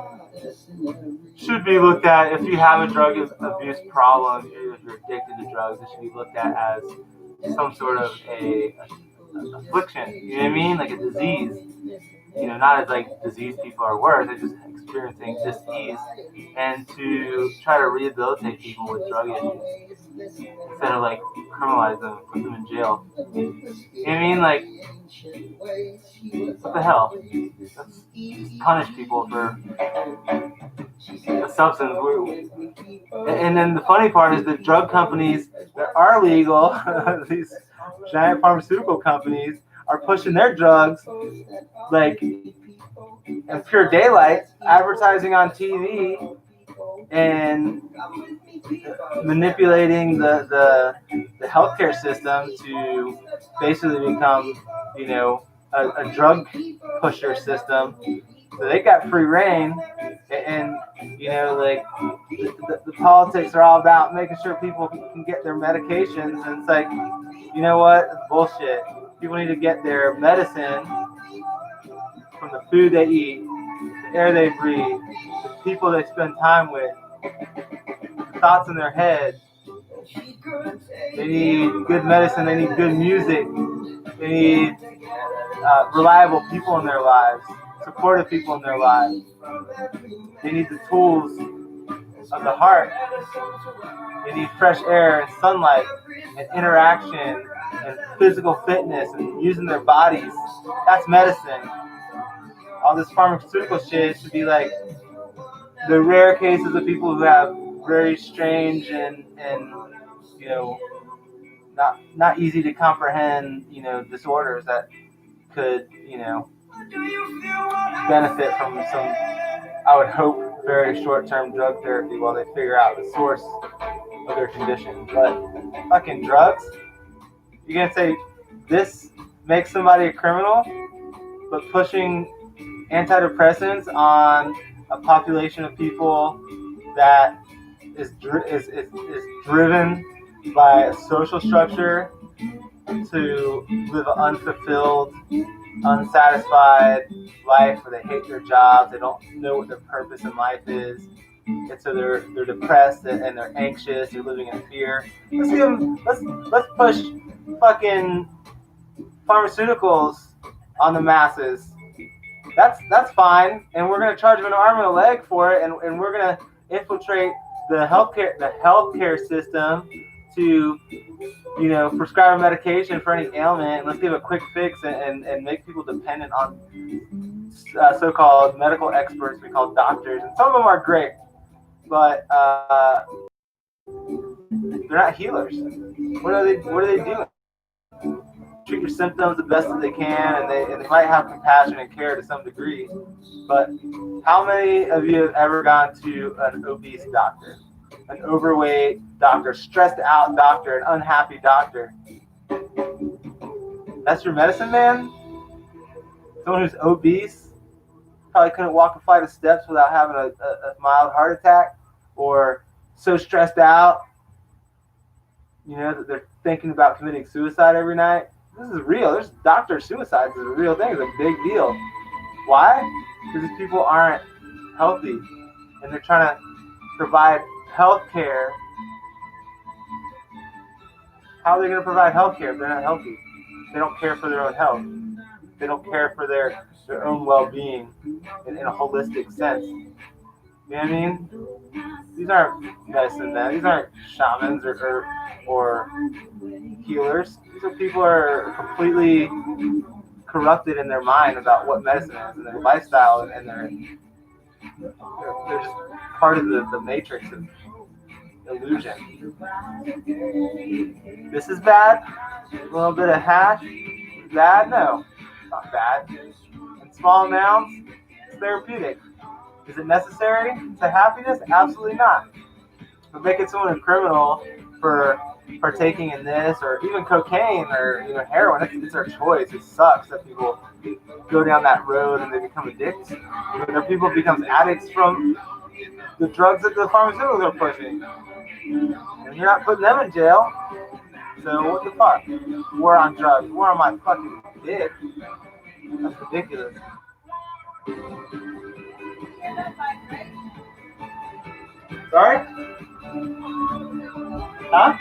should be looked at. If you have a drug abuse problem, if you're addicted to drugs, it should be looked at as some sort of a affliction, you know what I mean? Like a disease. Not as like diseased people are worse, they're just experiencing dis-ease, and to try to rehabilitate people with drug issues instead of like criminalize them, put them in jail. You know what I mean? Like, what the hell? Let's punish people for a substance. And then the funny part is that drug companies that are legal, these giant pharmaceutical companies, are pushing their drugs like in pure daylight, advertising on TV and manipulating the healthcare system to basically become, a drug pusher system. So they got free reign, and like the politics are all about making sure people can get their medications, and it's like, you know what? It's bullshit. People need to get their medicine from the food they eat, the air they breathe, the people they spend time with, the thoughts in their head. They need good medicine. They need good music. They need reliable people in their lives, supportive people in their lives. They need the tools of the heart. They need fresh air and sunlight and interaction and physical fitness and using their bodies. That's medicine. All this pharmaceutical shit should be like the rare cases of people who have very strange and not easy to comprehend, disorders that could, benefit from some, I would hope, very short-term drug therapy while they figure out the source of their condition. But fucking drugs? You're gonna say this makes somebody a criminal, but pushing antidepressants on a population of people that is driven by a social structure to live an unfulfilled, unsatisfied life where they hate their jobs, they don't know what their purpose in life is, and so they're depressed and they're anxious, they're living in fear. Let's push fucking pharmaceuticals on the masses. That's fine, and we're gonna charge them an arm and a leg for it, and we're gonna infiltrate the healthcare system to prescribe a medication for any ailment, and let's give a quick fix and make people dependent on so-called medical experts we call doctors, and some of them are great, but they're not healers. What are they doing? Treat your symptoms the best that they can, and they might have compassion and care to some degree, but how many of you have ever gone to an obese doctor, an overweight doctor, stressed out doctor, an unhappy doctor? That's your medicine man? Someone who's obese probably couldn't walk a flight of steps without having a mild heart attack, or so stressed out, that they're thinking about committing suicide every night. This is real. There's doctor suicides is a real thing. It's a big deal. Why? Because these people aren't healthy, and they're trying to provide health care. How are they going to provide health care if they're not healthy? They don't care for their own health. They don't care for their own well-being in a holistic sense. You know what I mean? These aren't medicine men. These aren't shamans or healers. These are people who are completely corrupted in their mind about what medicine is and their lifestyle, and they're just part of the matrix of illusion. This is bad. A little bit of hash. Bad? No, not bad. In small amounts, it's therapeutic. Is it necessary to happiness? Absolutely not. But making someone a criminal for partaking in this, or even cocaine, or heroin, it's their choice. It sucks that people go down that road and they become addicts. Or people become addicts from the drugs that the pharmaceuticals are pushing. And you're not putting them in jail. So what the fuck? War on drugs. War on my fucking dick. That's ridiculous. Sorry? Huh?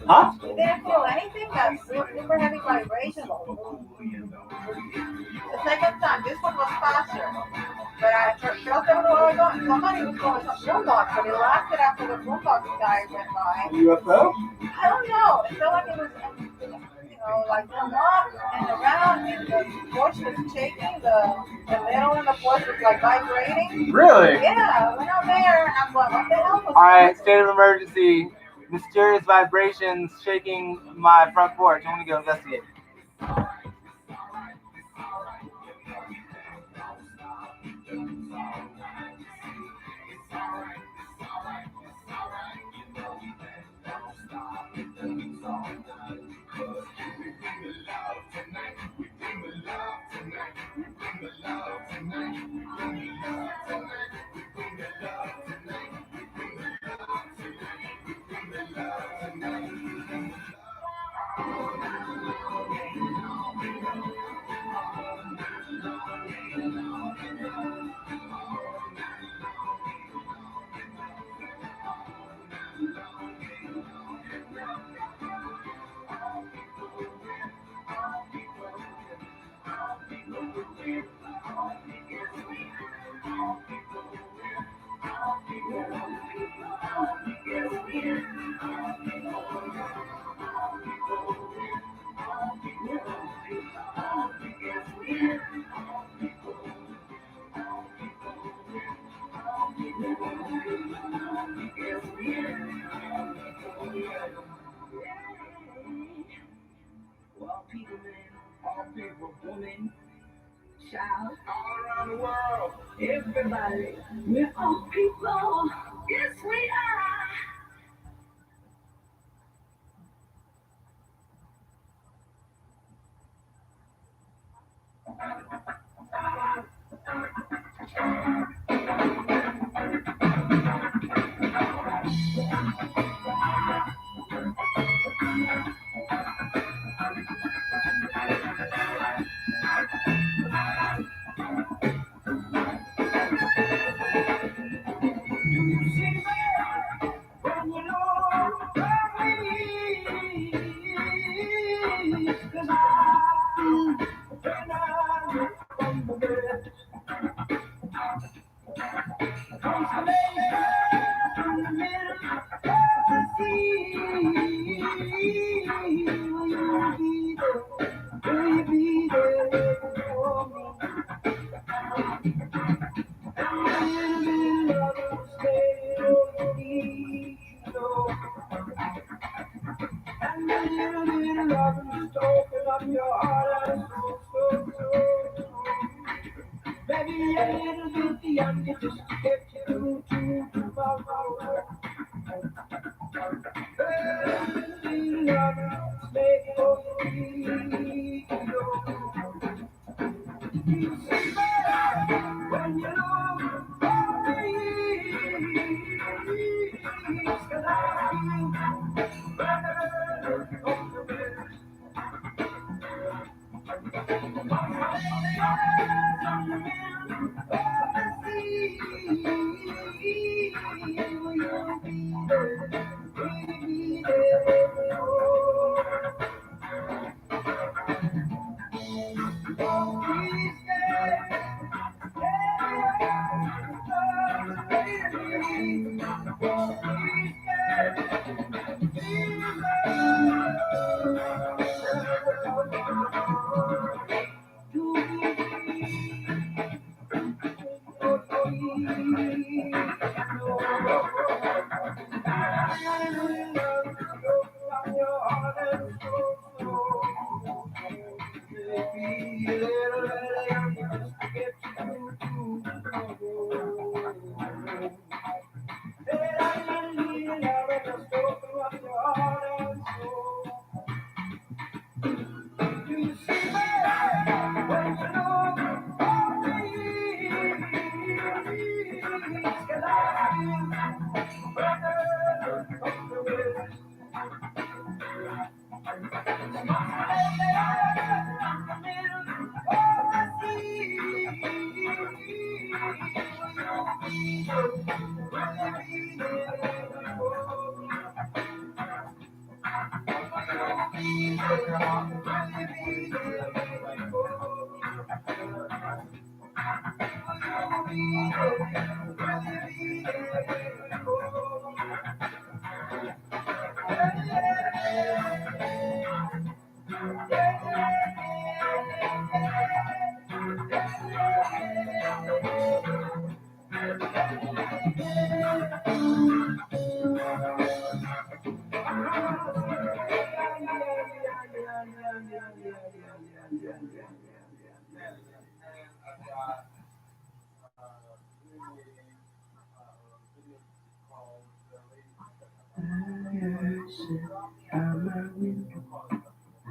Huh? You didn't feel anything? That's super heavy vibration. The second time, this one was faster. But I felt somebody was going some boombox, but it lasted after the boombox guy went by. UFO? I don't know. It felt like it was, like going up and around, and the porch was shaking. The middle and the porch was like vibrating. Really? Yeah, I went out there and I'm like, what the hell was Alright, state of emergency. Mysterious vibrations shaking my front porch. I'm gonna go investigate. All people, man, all people, woman, child, all around the world, everybody, we're all people, yes we are.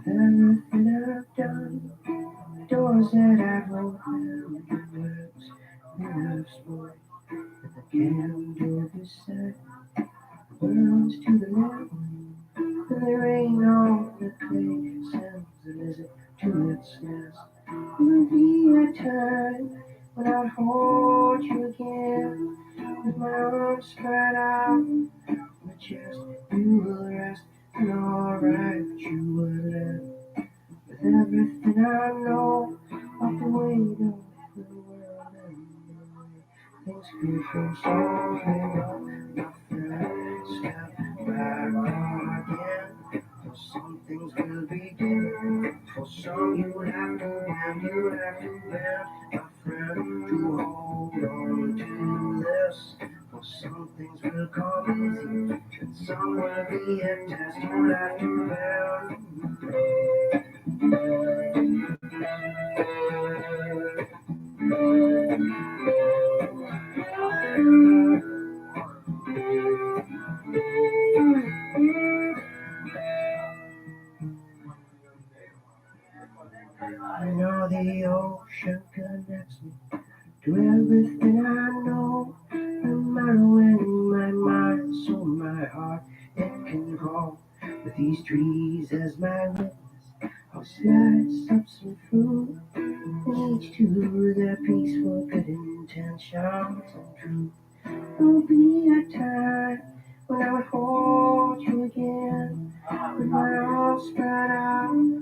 Everything I've done, the doors that I've opened, the words that I've spoken, the candle beside, the words to the left, the rain on the clay sends a visit to its nest. Will be a time when I'll hold you again, with my arms spread out, my chest you will rest, and alright you will live. With everything I know of the weight of the world and the way things could go so wrong, my friend, step back again. For some things will begin, for some you have to bend, my friend, to hold on to this. For some things will come easy, and some will be a test you'll have to bear. I know the ocean connects me to everything I know. No matter when my mind, so my heart, it can go. With these trees as my witness, I'll slice up some fruit, and each to their peaceful good intentions and truth. There'll be a time when I will hold you again, with my arms spread out.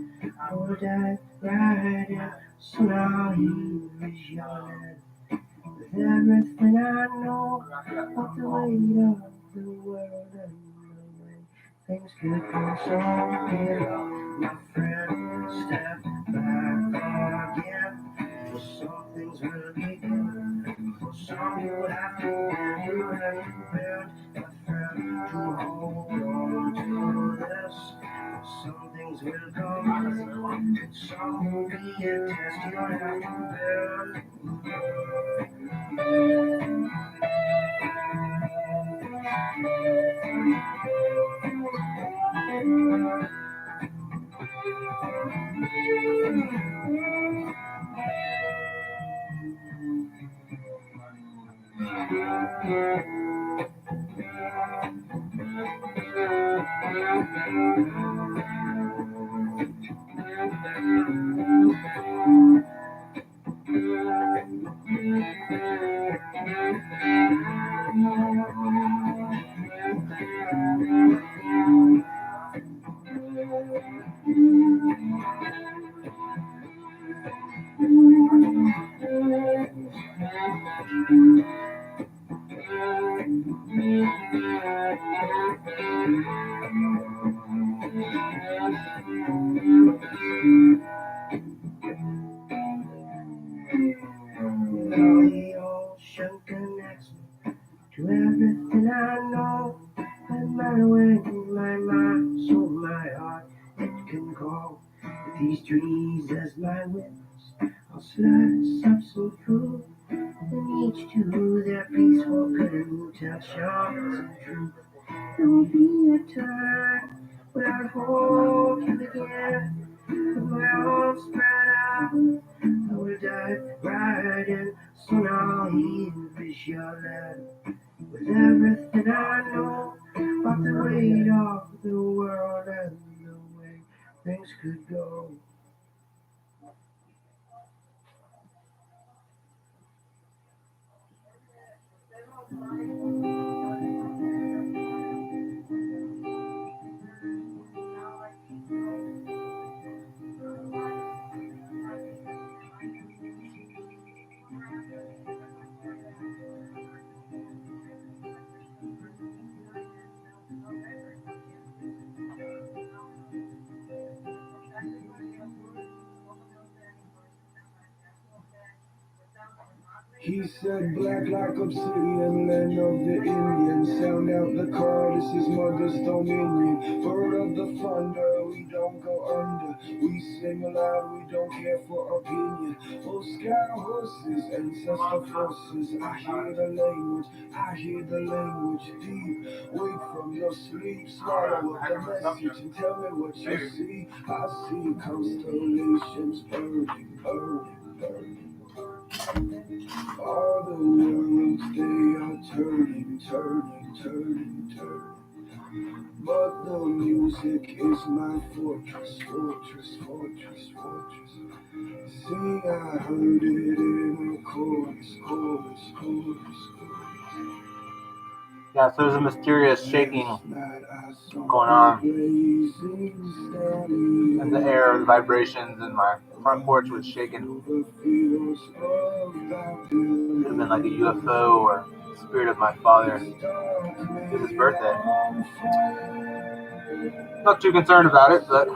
For that right now, so now here is your land. With everything I know of the weight of the world and the way things could go so here, my friend, step back again. For some things will be good, for some you have to bend, my friend, to hold on to this. Some things will come easy, some will be a test you'll have to bear. The ocean connects me to everything I know, and my when my mind, so my heart, it can go. With these trees as my witness, I'll slice up some fruit. And each to their peaceful canoe tell charms and truth. There will be a time when I hold you again, with my arms spread out. I will dive right in, soon I'll envision your land. With everything I know about the weight of the world and the way things could go. He said black like obsidian, land of the Indians. Sound out the call, this is mother's dominion. Bird of the thunder, we don't go under. We sing aloud, we don't care for opinion. Oh, sky horses, ancestor forces. I hear the language, I hear the language deep. Wake from your sleep, swallow up the message and tell me what you see. I see constellations burning, burning, burning. All the worlds, they are turning, turning, turning, turning. But the music is my fortress, fortress, fortress, fortress. See, I heard it in a chorus, chorus, chorus, chorus. Yeah, so there's a mysterious shaking going on in the air, the vibrations, and my front porch was shaking. Could have been like a UFO or spirit of my father. It was his birthday. Not too concerned about it, but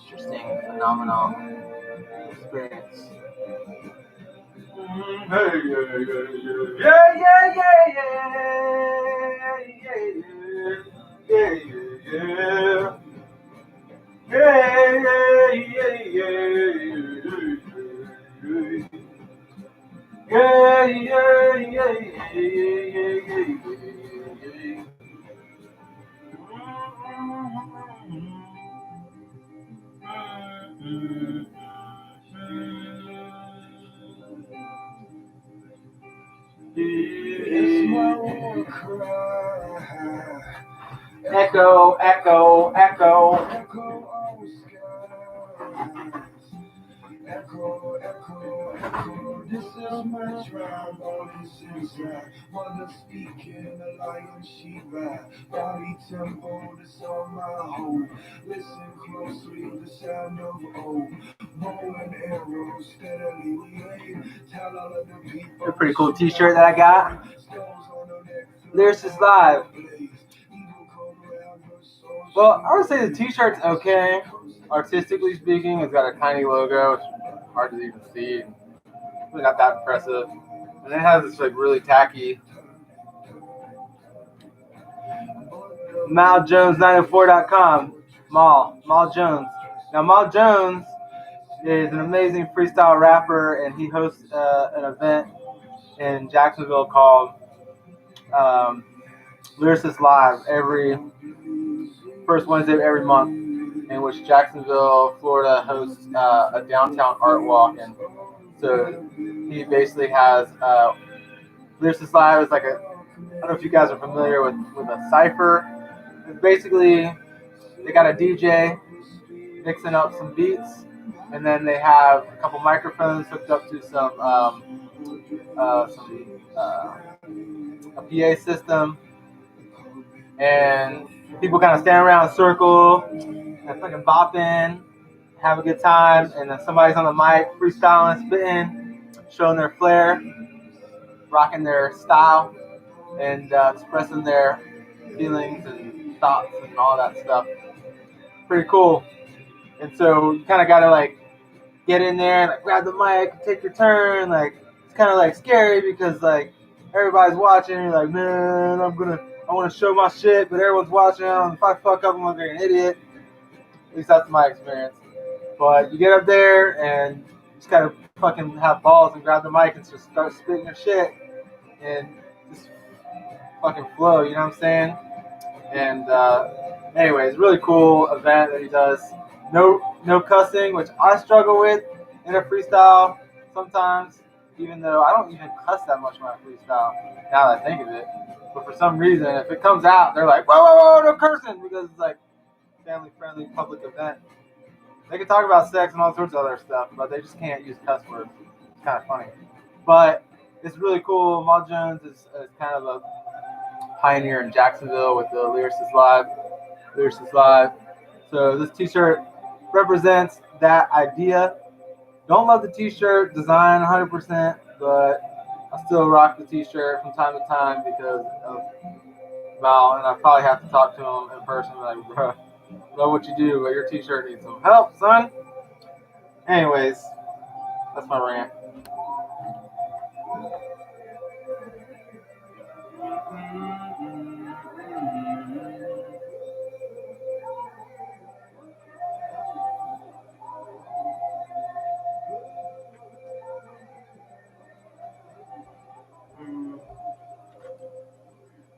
interesting, phenomenal experience. It's my war cry. Echo, echo, echo. Echo our skies. Echo, echo, echo. This is my tribe, all this inside. Mother speaking, a lion she ride. Body tempo, this on my home. Listen closely, the sound of old. Bow and arrow, steadily we aim. Tell all of the people. A pretty cool t-shirt that I got. Lyricist Live. Well, I would say the t-shirt's okay. Artistically speaking, it's got a tiny logo. It's hard to even see. Really not that impressive. And it has this like really tacky MalJones904.com. Mal Jones. Now Mal Jones is an amazing freestyle rapper, and he hosts an event in Jacksonville called Lyricist Live every first Wednesday of every month, in which Jacksonville, Florida hosts a downtown art walk. And so he basically has Lyricist Live is like a, I don't know if you guys are familiar with a cypher. It's basically they got a DJ mixing up some beats, and then they have a couple microphones hooked up to a PA system, and people kind of stand around in a circle and fucking bopping, have a good time, and then somebody's on the mic freestyling, spitting, showing their flair, rocking their style, and expressing their feelings and thoughts and all that stuff. Pretty cool. And so you kind of got to like get in there and like grab the mic, take your turn. Like it's kind of like scary because like everybody's watching. You're like, man, I I want to show my shit, but everyone's watching. If I fuck up, I'm gonna be an idiot. At least that's my experience. But you get up there and you just gotta fucking have balls and grab the mic and just start spitting your shit and just fucking flow. You know what I'm saying? And anyways, really cool event that he does. No cussing, which I struggle with in a freestyle sometimes, even though I don't even cuss that much when I freestyle, now that I think of it. But for some reason, if it comes out, they're like, whoa, no cursing, because it's like family-friendly public event. They can talk about sex and all sorts of other stuff, but they just can't use cuss words. It's kind of funny. But it's really cool. Mal Jones is kind of a pioneer in Jacksonville with the Lyricist Live. So this t-shirt represents that idea. Don't love the t-shirt design 100%, but I still rock the t-shirt from time to time because of Mal, and I probably have to talk to him in person, like, bro, I love what you do, but your t-shirt needs some help, son. Anyways, that's my rant.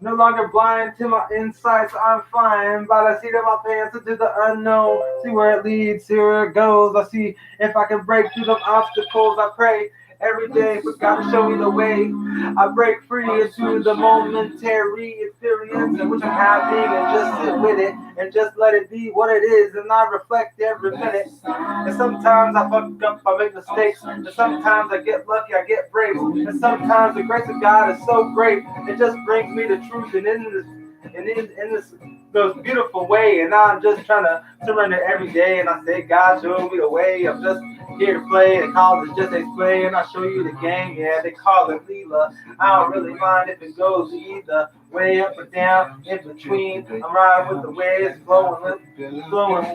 No longer blind to my insights, I'm flying by the seat of my pants into the unknown. See where it leads, see where it goes. I see if I can break through them obstacles. I pray every day for God to show me the way. I break free into the momentary experience in which I'm having and just sit with it and just let it be what it is, and I reflect every minute. And sometimes I fuck up, I make mistakes, and sometimes I get lucky, I get breaks, and sometimes the grace of God is so great, it just brings me the truth and in this most beautiful way. And I'm just trying to surrender every day, and I say, God, show me the way. I'm just here to play. They call it just explain. I show you the game. Yeah, they call it Leela. I don't really mind if it goes either way, up or down, in between. I'm riding with the waves, flowing with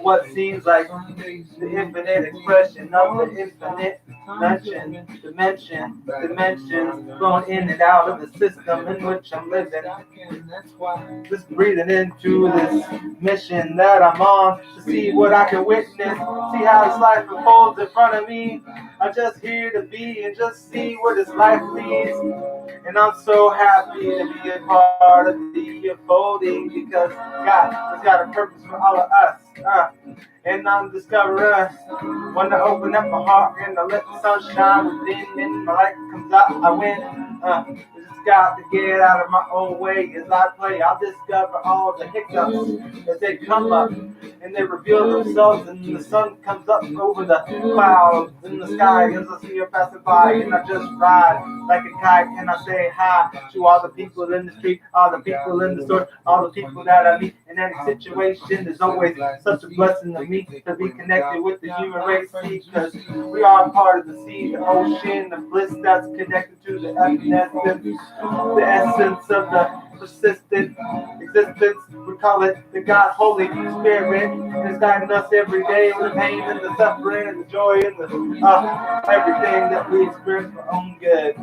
what seems like the infinite expression of the infinite dimensions flowing in and out of the system in which I'm living. Just breathing into this mission that I'm on to see what I can witness, see how this life unfolds in front of me. I'm just here to be and just see where this life leads. And I'm so happy to be a part of the unfolding because God has got a purpose for all of us. And I'm discovering when I open up my heart and I let the sun shine within and my light comes out, I win. Just got to get out of my own way as I play. I'll discover all the hiccups as they come up and they reveal themselves, and the sun comes up over the clouds in the sky as I see her passing by, and I just ride like a kite and I say hi to all the people in the street, all the people in the store, all the people that I meet in any situation. There's always such a blessing to me to be connected with the human race, because we are part of the sea, the ocean, the bliss that's connected to the essence of the persistent existence. We call it the God Holy Spirit. It's guiding us every day with the pain and the suffering and the joy and the everything that we experience for our own good.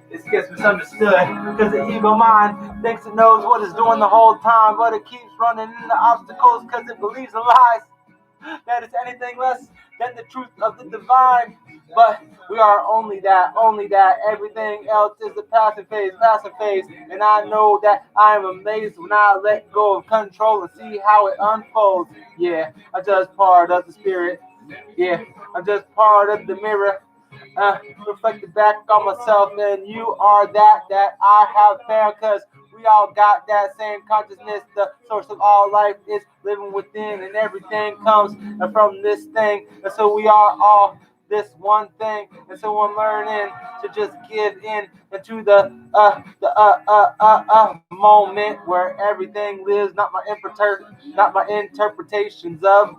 It gets misunderstood because the evil mind thinks it knows what it's doing the whole time, but it keeps running into obstacles because it believes in lies that it's anything less than the truth of the divine. But we are only that. Everything else is a passing phase, and I know that I am amazed when I let go of control and see how it unfolds. Yeah, I'm just part of the spirit. Yeah, I'm just part of the mirror. Reflected back on myself, and you are that I have found, because we all got that same consciousness. The source of all life is living within, and everything comes from this thing, and so we are all this one thing. And so I'm learning to just give in into the moment where everything lives, not my interpretations of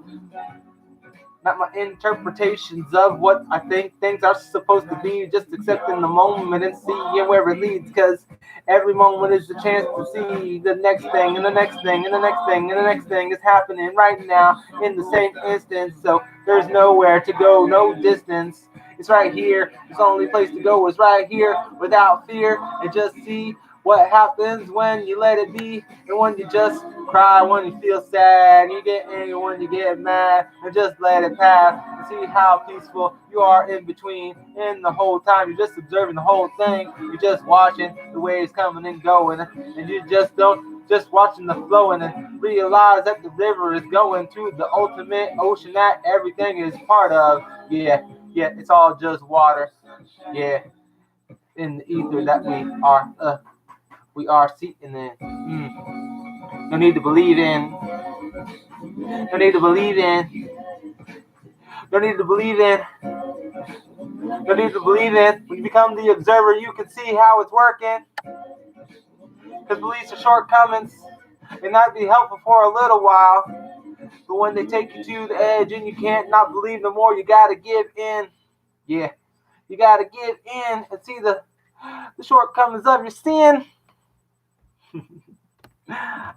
what I think things are supposed to be, just accepting the moment and seeing where it leads, because every moment is the chance to see the next thing and the next thing and the next thing and the next thing is happening right now in the same instance. So there's nowhere to go, no distance. It's right here. It's the only place to go is right here without fear, and just see what happens when you let it be, and when you just cry, when you feel sad, you get angry, when you get mad, and just let it pass, and see how peaceful you are in between. And the whole time you're just observing the whole thing, you're just watching the waves coming and going, and you just don't, just watching the flowing, and realize that the river is going to the ultimate ocean that everything is part of. Yeah, yeah, it's all just water. Yeah, in the ether that we are seeking in. No need to believe in. No need to believe in. No need to believe in. No need to believe in. When you become the observer, you can see how it's working. Because beliefs are shortcomings. They might be helpful for a little while, but when they take you to the edge and you can't not believe no more, you gotta give in. Yeah, you gotta give in and see the shortcomings of your sin.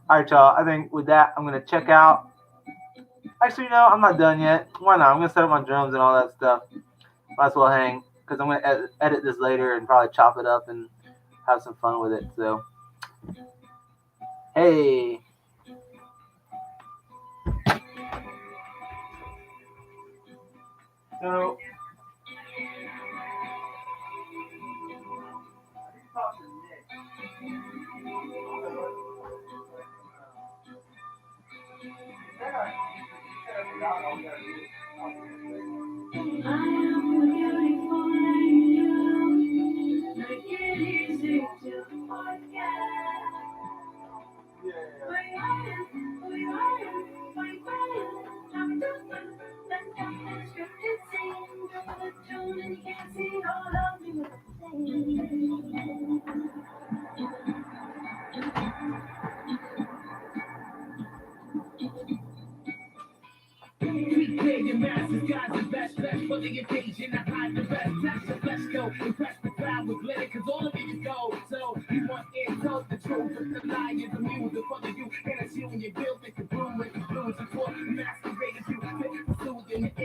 Alright, y'all. I think with that, I'm gonna check out. Actually, no, I'm not done yet. Why not? I'm gonna set up my drums and all that stuff. Might as well hang, because I'm gonna edit this later and probably chop it up and have some fun with it. So, hey. So.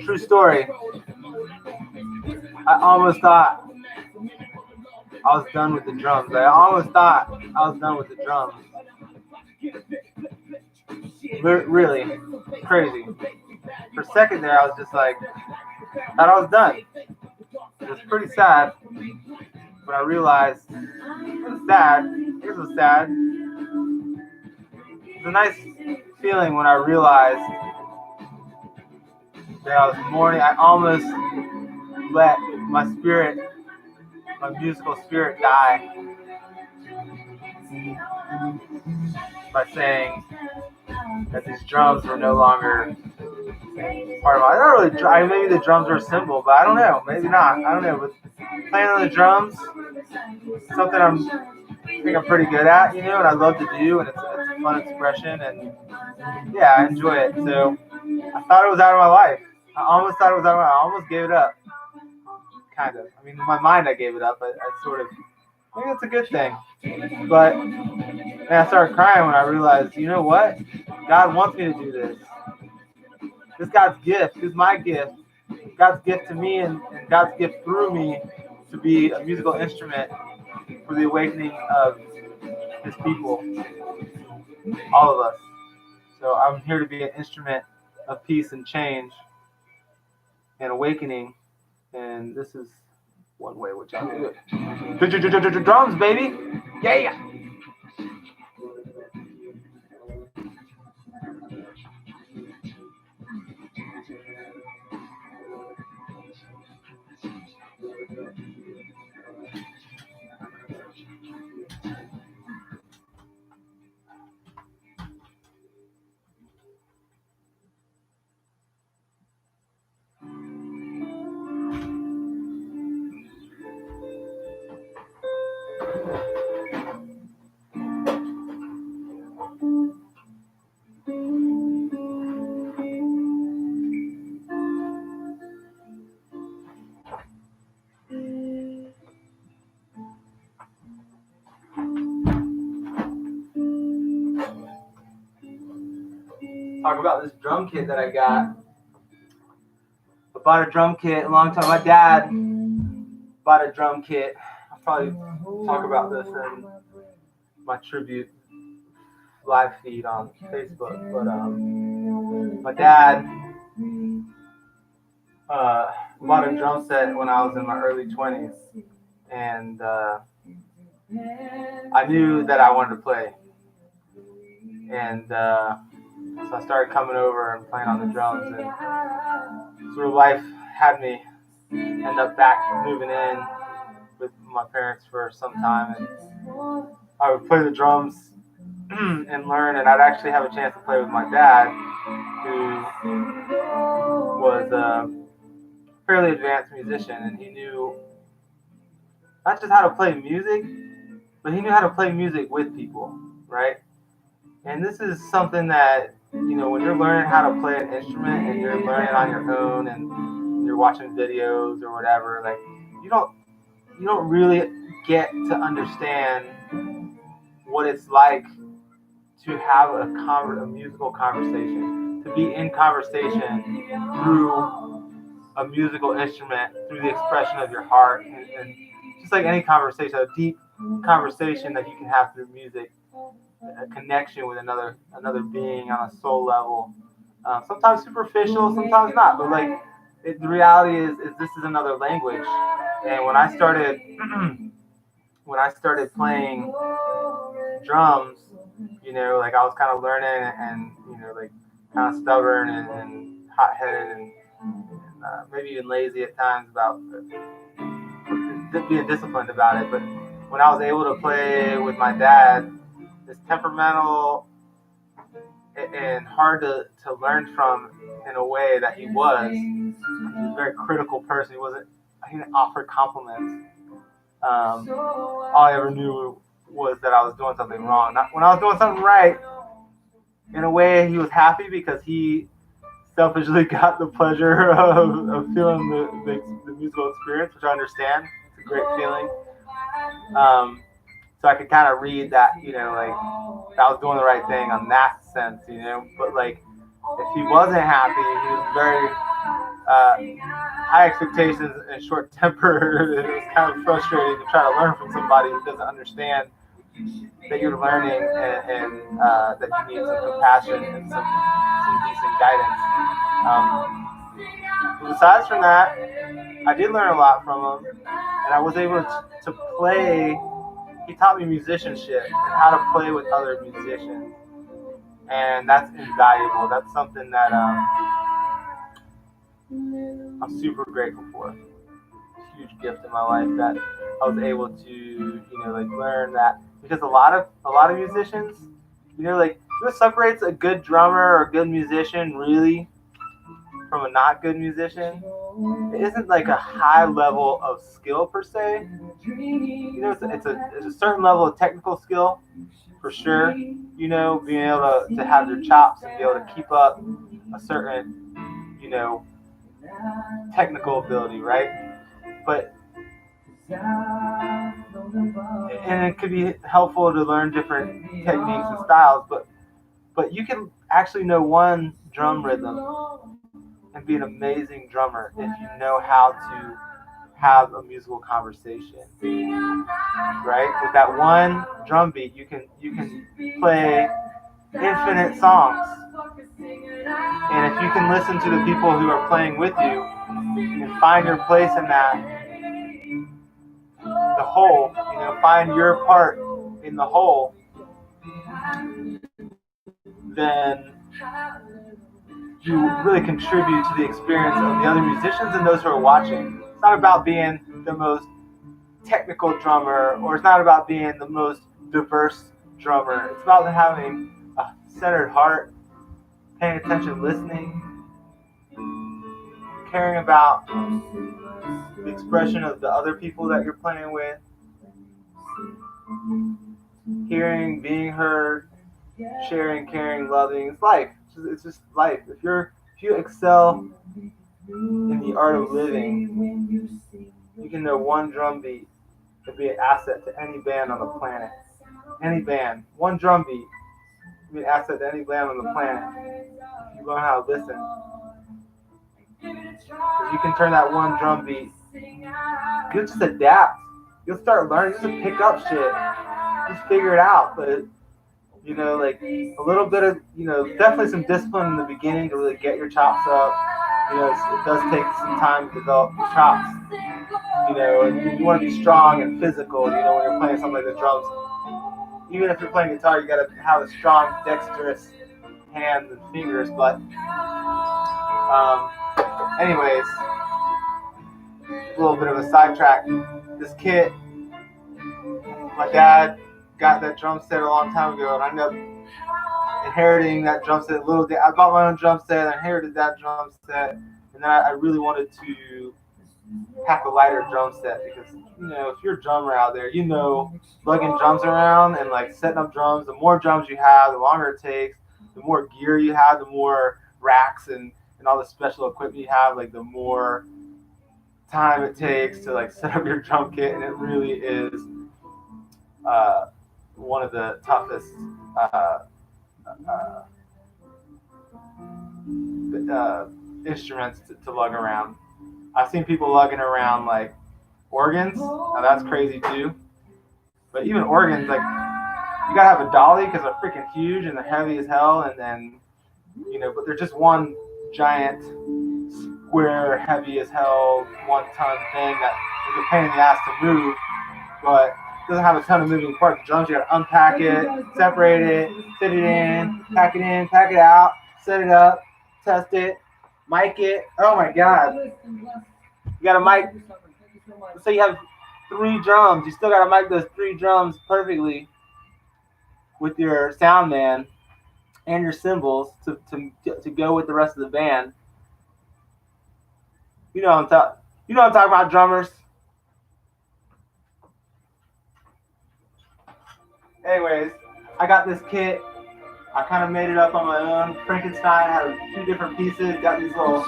True story. I almost thought I was done with the drums. I almost thought I was done with the drums. Really crazy. For a second there, I was just like, thought I was done. It was pretty sad, but I realized it was sad. It was sad. It's a nice feeling when I realized that I was mourning. I almost let my spirit, my musical spirit, die by saying that these drums were no longer part of my. I don't really. Maybe the drums are a symbol, but I don't know. Maybe not. I don't know. But playing on the drums, something I think I'm pretty good at, and I love to do, and it's a fun expression, and yeah, I enjoy it. So I thought it was out of my life. I almost thought it was out of my life. I almost gave it up. Kind of. I mean, in my mind, I gave it up, but I sort of. I think it's a good thing. But and I started crying when I realized, you know what? God wants me to do this. This God's gift. This is my gift. God's gift to me and God's gift through me to be a musical instrument for the awakening of His people. All of us. So I'm here to be an instrument of peace and change and awakening. And this is one way which I do it. Drums, baby! Yeah! Talk about this drum kit that I got. I bought a drum kit a long time. My dad bought a drum kit. I'll probably talk about this in my tribute live feed on Facebook. But my dad bought a drum set when I was in my early 20s, and I knew that I wanted to play, and so I started coming over and playing on the drums, and sort of life had me end up back moving in with my parents for some time, and I would play the drums and learn, and I'd actually have a chance to play with my dad, who was a fairly advanced musician, and he knew not just how to play music, but he knew how to play music with people, right? And this is something that, when you're learning how to play an instrument and you're learning on your own and you're watching videos or whatever, like you don't really get to understand what it's like to have a musical conversation, to be in conversation through a musical instrument, through the expression of your heart, and just like any conversation, a deep conversation that you can have through music, a connection with another being on a soul level. Sometimes superficial, sometimes not, but like the reality is this is another language. And when I started playing drums, like I was kind of learning and like kind of stubborn and hot-headed and maybe even lazy at times about being disciplined about it. But when I was able to play with my dad, this temperamental and hard to learn from in a way that he was a very critical person. He didn't offer compliments. All I ever knew was that I was doing something wrong. Not when I was doing something right. In a way, he was happy because he selfishly got the pleasure of feeling the musical experience, which I understand. It's a great feeling. So I could kind of read that, like I was doing the right thing on that sense, But like, if he wasn't happy, he was very high expectations and short tempered. It was kind of frustrating to try to learn from somebody who doesn't understand that you're learning and that you need some compassion and some decent guidance. Besides from that, I did learn a lot from him, and I was able to play. He taught me musicianship and how to play with other musicians, and that's invaluable. That's something that I'm super grateful for. It's a huge gift in my life that I was able to, learn that, because a lot of musicians, what separates a good drummer or a good musician really from a not good musician, it isn't like a high level of skill per se. It's a certain level of technical skill for sure. Being able to have your chops and be able to keep up a certain, technical ability, right? But and it could be helpful to learn different techniques and styles, but you can actually know one drum rhythm and be an amazing drummer if you know how to have a musical conversation, right? With that one drum beat, you can play infinite songs, and if you can listen to the people who are playing with you and find your place in that, the whole, find your part in the whole, then you really contribute to the experience of the other musicians and those who are watching. It's not about being the most technical drummer, or it's not about being the most diverse drummer. It's about having a centered heart, paying attention, listening, caring about the expression of the other people that you're playing with, hearing, being heard, sharing, caring, loving. It's life. It's just life. If you excel in the art of living, you can know one drum beat to be an asset to any band on the planet. Any band. One drum beat can be an asset to any band on the planet. If you learn how to listen. If you can turn that one drum beat, you'll just adapt. You'll start learning. You'll just pick up shit. just figure it out. But you know, like a little bit of, you know, definitely some discipline in the beginning to really get your chops up. You know, it does take some time to develop your chops. You know, and you want to be strong and physical. You know, when you're playing something like the drums, even if you're playing guitar, you got to have a strong, dexterous hands and fingers. But, anyways, a little bit of a sidetrack. This kit, my dad got that drum set a long time ago, and I ended up inheriting that drum set. I bought my own drum set, I inherited that drum set, and then I really wanted to pack a lighter drum set because, you know, if you're a drummer out there, you know, lugging drums around and like setting up drums, the more drums you have, the longer it takes, the more gear you have, the more racks and all the special equipment you have, like the more time it takes to like set up your drum kit, and it really is one of the toughest instruments to lug around. I've seen people lugging around like organs. Now that's crazy too. But even organs, like you gotta have a dolly because they're freaking huge and they're heavy as hell. And then, you know, but they're just one giant square, heavy as hell, 1-ton thing that is a pain in the ass to move, but doesn't have a ton of moving parts. The drums, you gotta unpack it, separate it, fit it in, pack it out, set it up, test it, mic it. Oh my God. You got to mic. Let's say you have 3 drums. You still got to mic those 3 drums perfectly with your sound man and your cymbals to go with the rest of the band. You know what I'm talking about, drummers. Anyways, I got this kit. I kind of made it up on my own. Frankenstein had a few different pieces. Got these little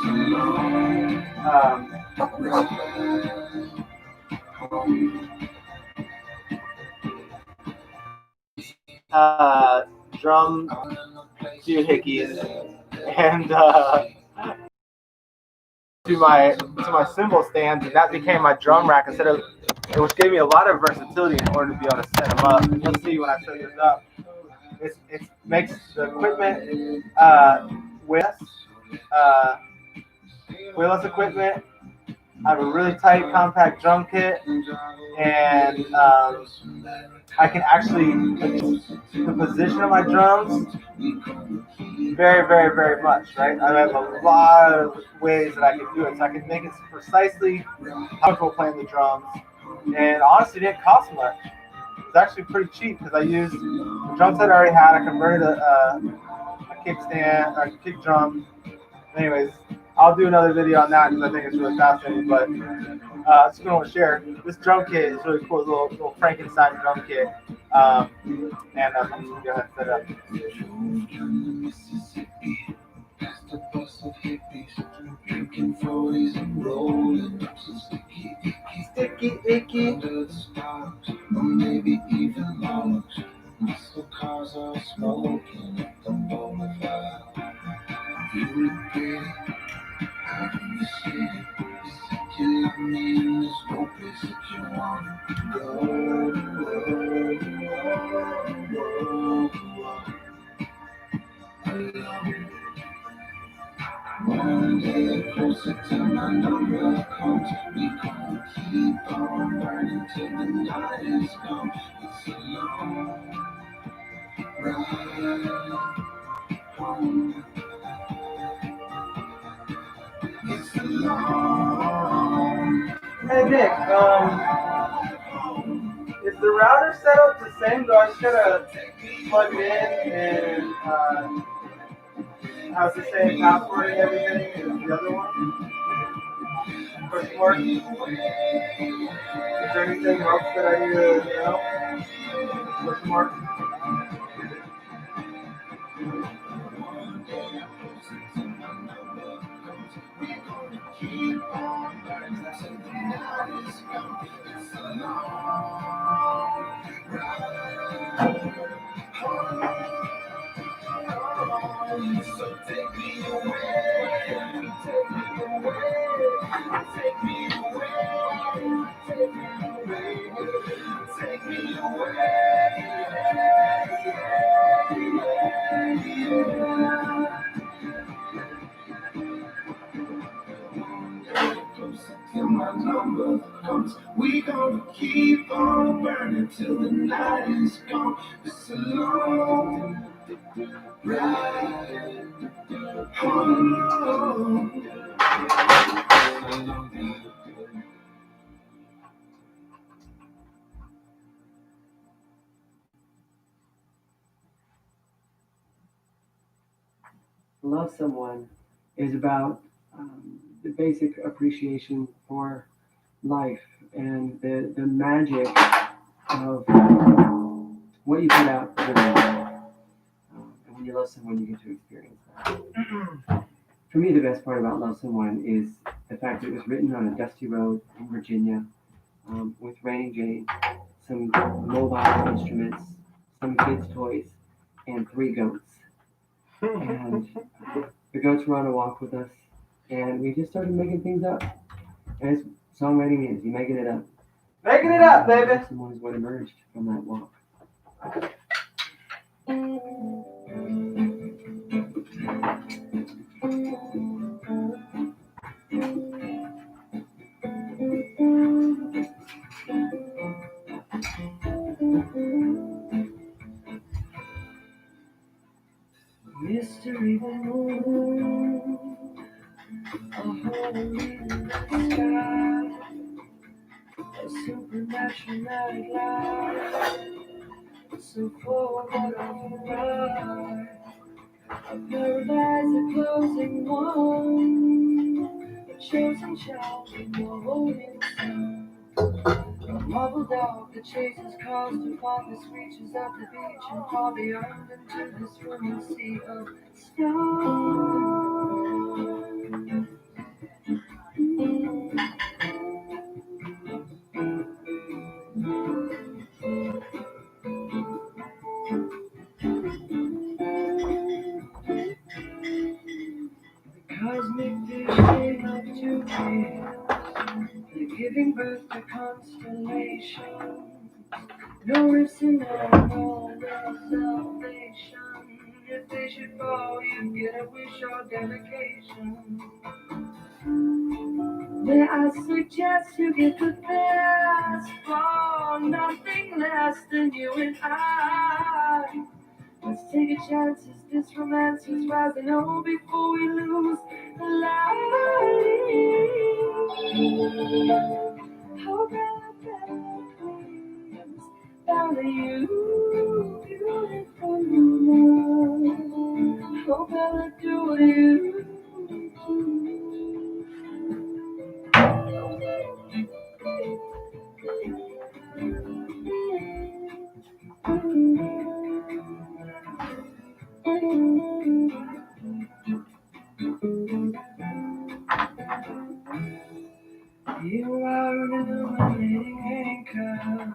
drum doohickeys and to my cymbal stands, and that became my drum rack which gave me a lot of versatility in order to be able to set them up. And you'll see when I set this up. It makes the equipment weightless equipment. I have a really tight, compact drum kit, and I can actually adjust the position of my drums very, very, very much, right? I have a lot of ways that I can do it, so I can make it precisely how I'm playing the drums, and honestly, it didn't cost much. It's actually pretty cheap because I used the drum set I already had. I converted a kickstand, or kick drum. Anyways, I'll do another video on that because I think it's really fascinating. But I just want to share this drum kit is really cool. Little Frankenstein drum kit. And I'm just gonna go ahead and set it up. Sticky icky. Or maybe even more. Muscle cars are smoking at the moment. You look pretty out in the city. You love me and there's no place that you wanna go. Alone. One day closer till my number comes. We gonna keep on burning till the night is gone. It's a long ride home. It's a long. Hey Nick, is the router set up the same? Do I just gotta plug it in and have the same password and everything as the other one? Question mark? Is there anything else that I need to know? Question mark? So take me away, take me away, take me away, take me away, take me away. Till my number comes, we gonna keep on burning till the night is gone. It's a long ride home. Love Someone is about the basic appreciation for life and the magic of what you put out for the world. And when you love someone, you get to experience that. For me, the best part about Love Someone is the fact that it was written on a dusty road in Virginia with Rainy Jane, some mobile instruments, some kids' toys, and 3 goats. And the goats were on a walk with us, and we just started making things up. And it's songwriting is, you're making it up. Making it up, baby. Love Someone is what emerged from that walk. Mystery moon, a hole in the sky, a supernatural light, so forward on the ride, a paradise, a closing one, a chosen child with no holding sun. A marble dog that chases cars to farthest reaches at the beach and far beyond into this swimming sea of stars. The cosmic vision of two wheels, they're giving birth to constellations. No rifts and no salvation. If they should fall, you get a wish or dedication. May I suggest you get prepared for nothing less than you and I. Let's take a chance as this romance is rising on before we lose the light. How can please follow you, beautiful woman? How can I do to you? You are an illuminating anchor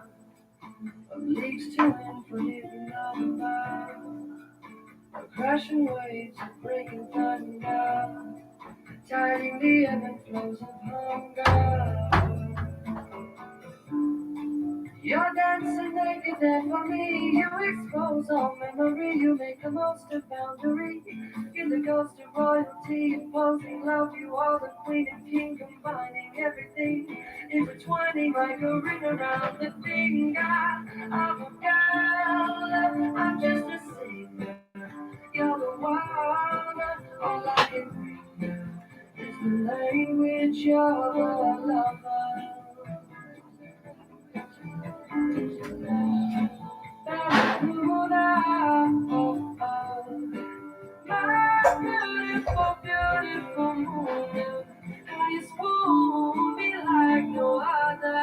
of leagues to infinite number, of crashing waves of breaking thunder, tiding the ebb and flows of hunger. You're dancing naked there for me. You expose all memory. You make the most of boundary. You're the ghost of royalty, imposing love. You are the queen and king, combining everything, intertwining like a ring around the finger of a girl. I'm just a singer. You're the one. All I can think is the language of a lover. My beautiful, beautiful moon, how you swoon me like no other.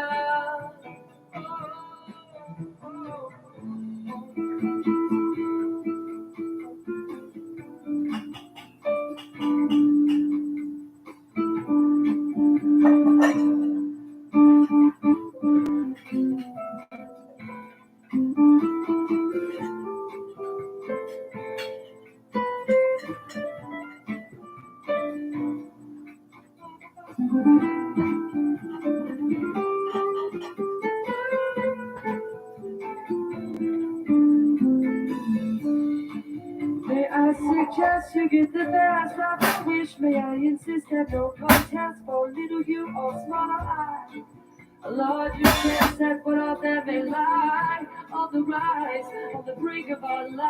I suggest you get the best of the wish. May I insist that no contest for little you or small I. Lord, you can't set what all that may lie on the rise, on the brink of our lives.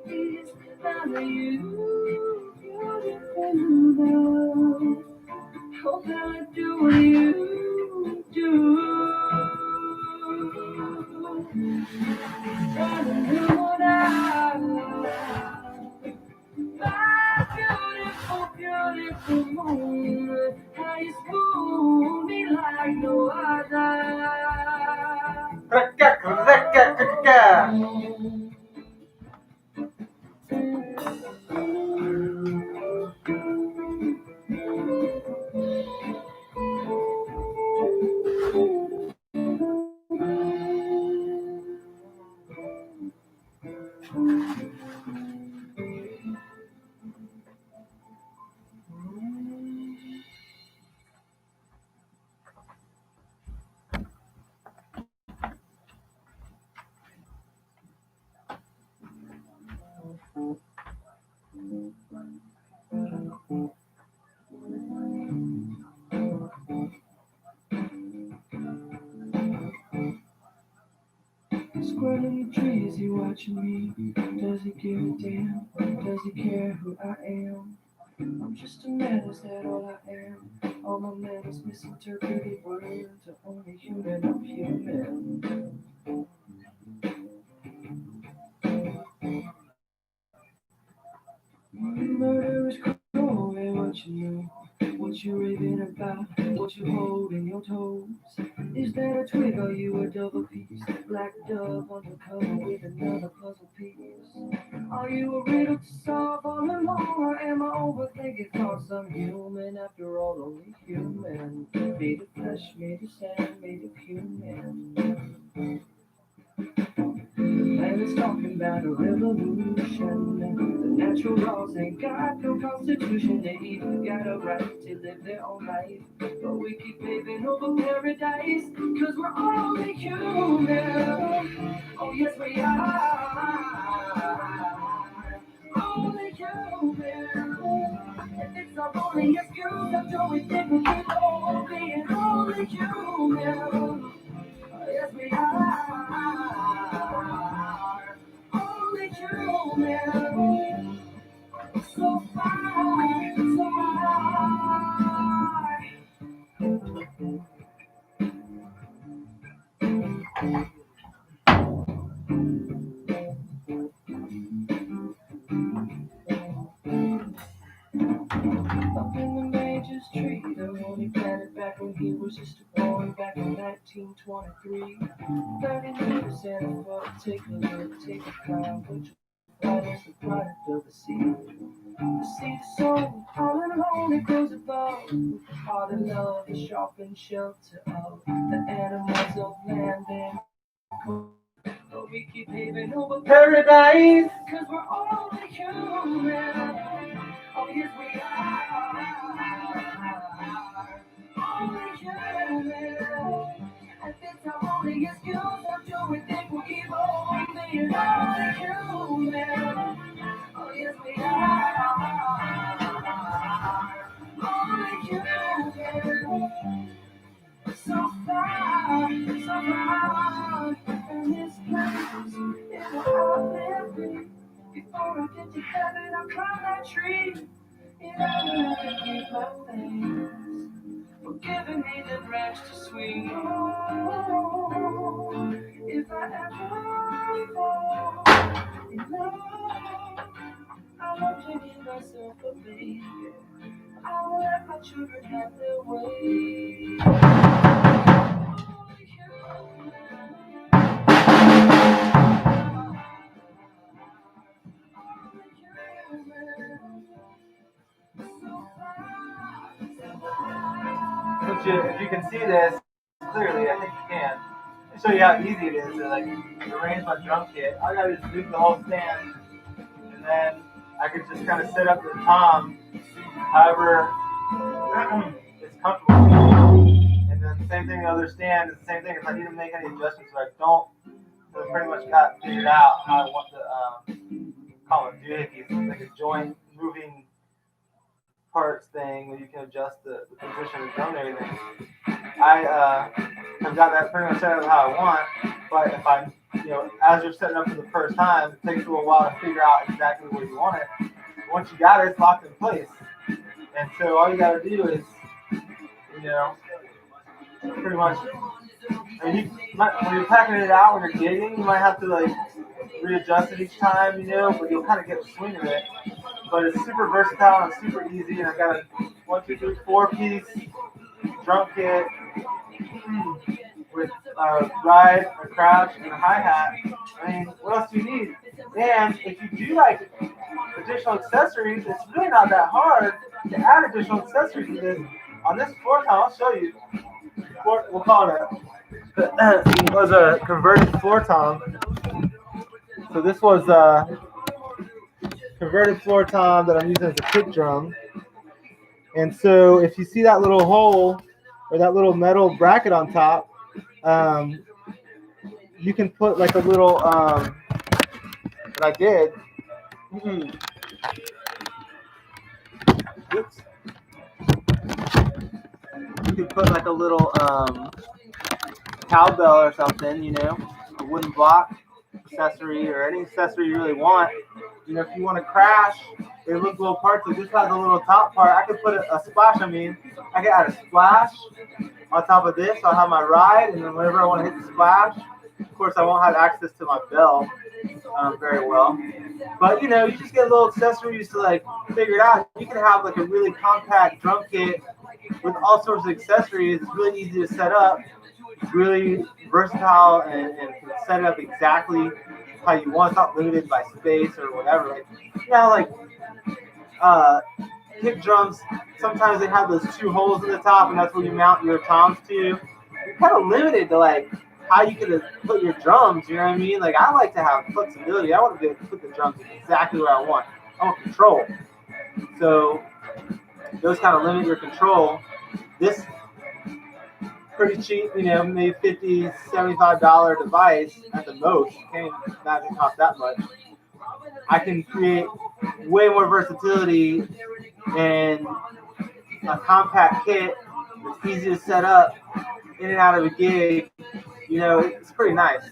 Please, now you, beautiful love. Hope that I do what you do. Running you down. My beautiful, beautiful moon. How you spoon me like no other. Squirting the trees, he watching me. Does he give a damn? Does he care who I am? I'm just a man, is that all I am? All my manners misinterpreted words are only human, I'm human. Murder is cruel, and what you know, what you raving about, what you hold in your toes. Is that a twig, are you a double piece? Black dove undercover with another puzzle piece. Are you a riddle to solve all along, or am I overthinking? Cause I'm human after all, only human. Made of flesh, made of sand, made of human. Man is talking about a revolution. The natural laws ain't got no constitution. They even got a right to live their own life. But we keep paving over paradise, cause we're only human. Oh yes we are. Only human. If it's our only excuse, I'm doing things we keep on being only human. Yes, we are only human. So far, so high. Up in the major's tree, the one he planted back when he was just a boy, back in 1923. 30% of what take a look, take a car, which is the product of the sea. The sea, the soul, all alone, it grows above. All the love, the sharp and shelter of the animals of land and coast. But we keep paving over paradise, cause we're only human. Oh yes we are. Only human. And it's our only excuse, I'm doing things we keep on being only human. Oh yes we are. Only human. So far, so far. And this place is where I've lived. Before I get to heaven, I'll climb that tree. And I will have to give my thanks for giving me the branch to swing. Oh, if I ever fall in love, I won't give myself a baby. I will let my children have their way. Which if you can see this clearly, I think you can. I'll show you how easy it is to like arrange my drum kit. All I gotta do is move the whole stand, and then I could just kind of set up the tom however it's comfortable. And then same thing the other stand is the same thing. If I need to make any adjustments so I don't So I pretty much got figured out how I want to call them doohickeys, like a joint moving parts thing where you can adjust the position of the drum and everything. I have got that pretty much set up how I want, but if I, as you're setting up for the first time, it takes a little while to figure out exactly where you want it. Once you got it, it's locked in place. And so all you got to do is, pretty much, when you're packing it out, when you're gigging, you might have to like readjust it each time, but you'll kind of get the swing of it. But it's super versatile and super easy, and I got a 1, 2, 3, 4-piece drum kit with a ride, a crash, and a hi-hat. I mean, what else do you need? And if you do like additional accessories, it's really not that hard to add additional accessories to this. On this floor tom, I'll show you. We'll call it it was a converted floor tom. So this was a converted floor tom that I'm using as a kick drum. And so if you see that little hole or that little metal bracket on top, you can put like a little, and I did. Oops. You could put like a little cowbell or something, a wooden block accessory or any accessory you really want. If you want to crash, they look little parts. So this has a little top part. I could put a splash. I could add a splash on top of this. So I'll have my ride, and then whenever I want to hit the splash, of course, I won't have access to my bell very well. But, you just get little accessories to, like, figure it out. You can have, like, a really compact drum kit with all sorts of accessories. It's really easy to set up. It's really versatile and can set it up exactly how you want. It's not limited by space or whatever. Kick drums, sometimes they have those 2 holes in the top, and that's where you mount your toms to. You're kind of limited to, like, how you can put your drums, you know what I mean? Like, I like to have flexibility. I want to be able to put the drums exactly where I want. I want control. So those kind of limit your control. This pretty cheap, maybe $50, $75 device at the most. Can't imagine it cost that much. I can create way more versatility and a compact kit that's easy to set up in and out of a gig. It's pretty nice.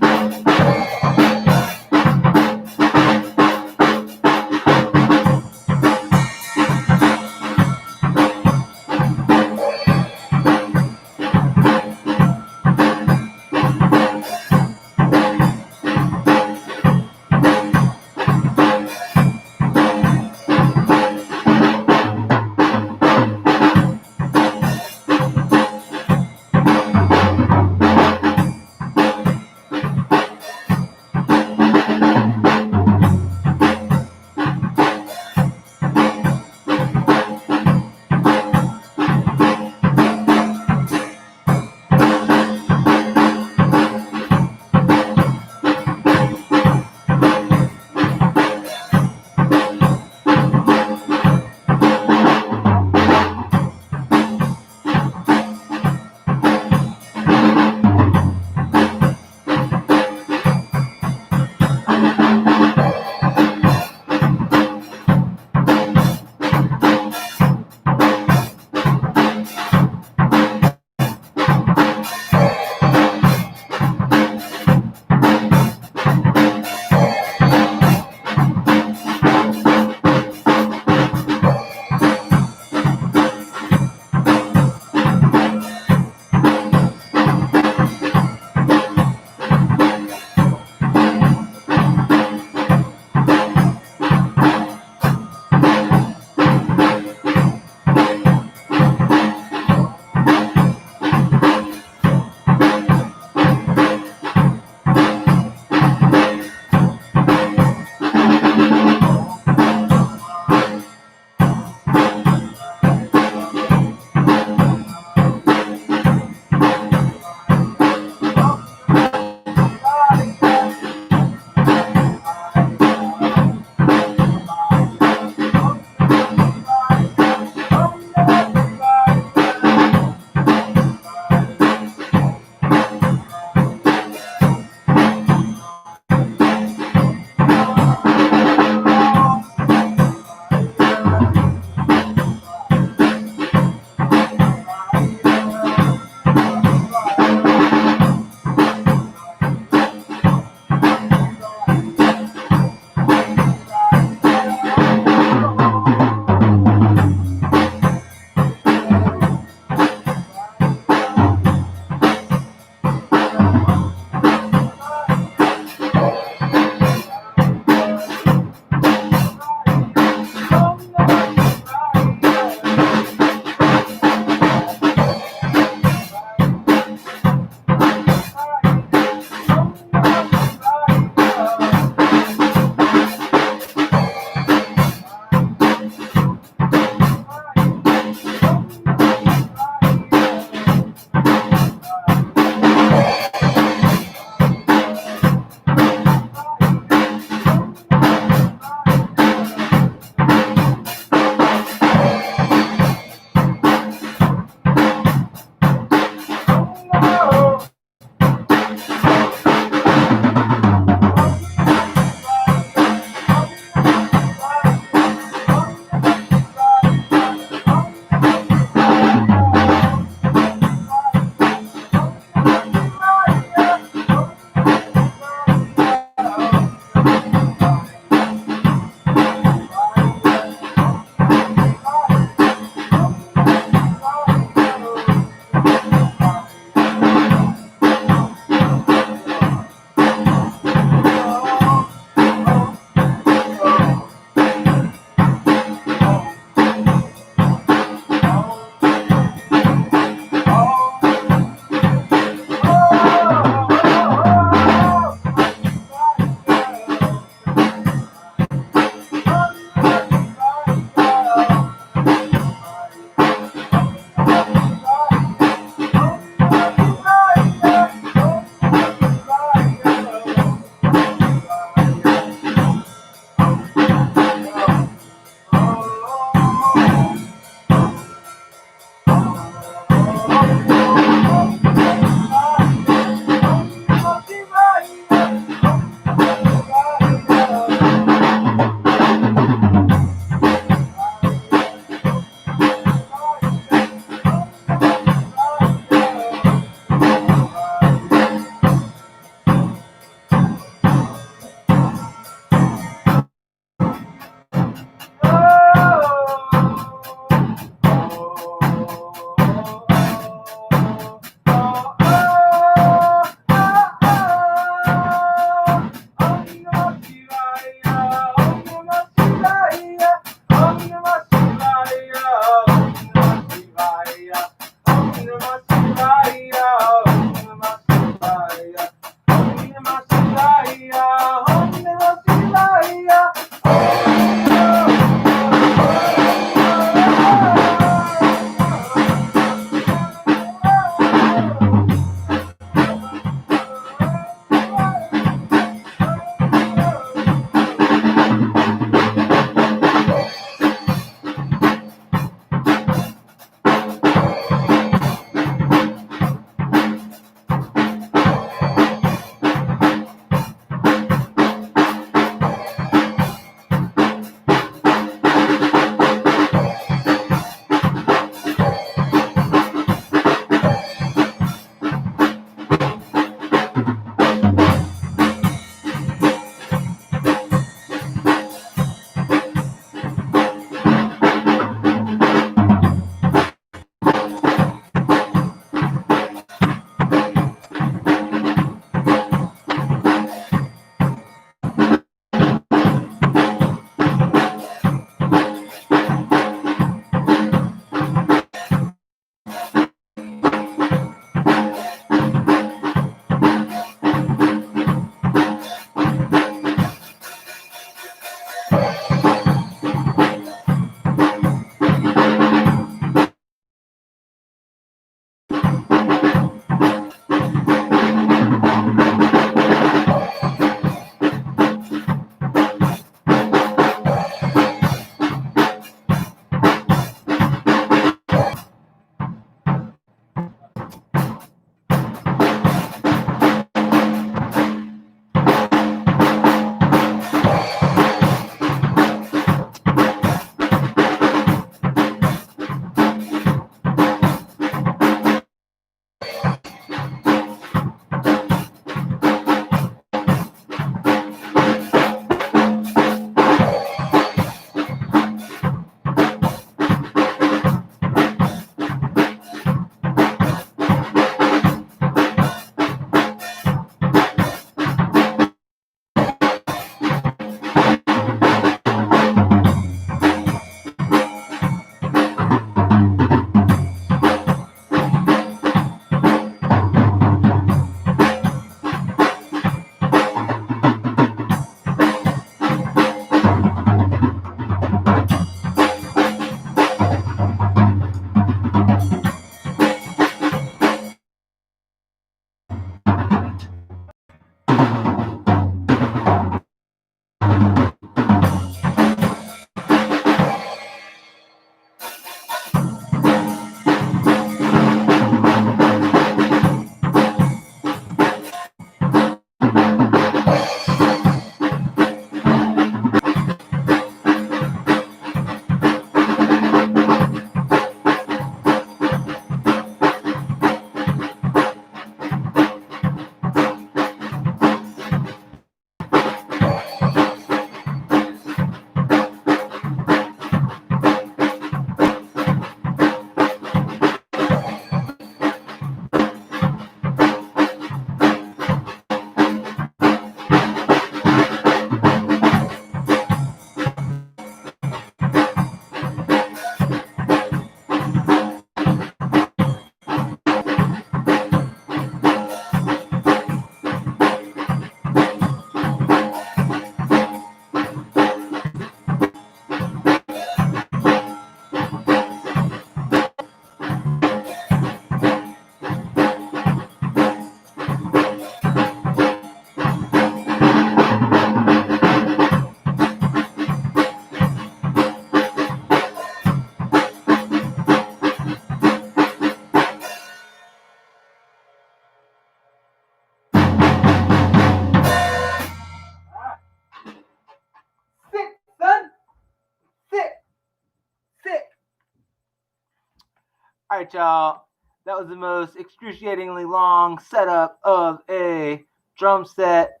All right, y'all. That was the most excruciatingly long setup of a drum set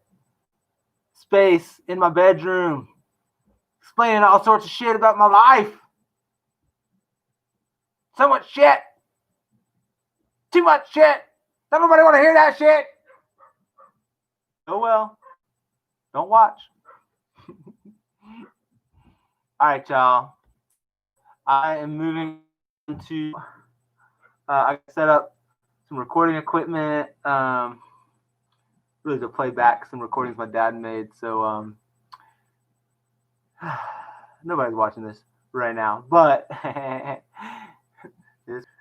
space in my bedroom, explaining all sorts of shit about my life. So much shit. Too much shit. Don't nobody want to hear that shit. Oh well. Don't watch. All right, y'all. I am moving to. I set up some recording equipment. Really to play back some recordings my dad made. So nobody's watching this right now, but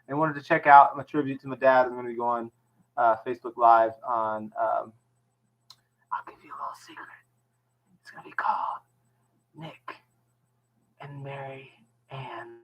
and wanted to check out my tribute to my dad. I'm going to be going Facebook Live on. I'll give you a little secret. It's going to be called Nick and Mary Ann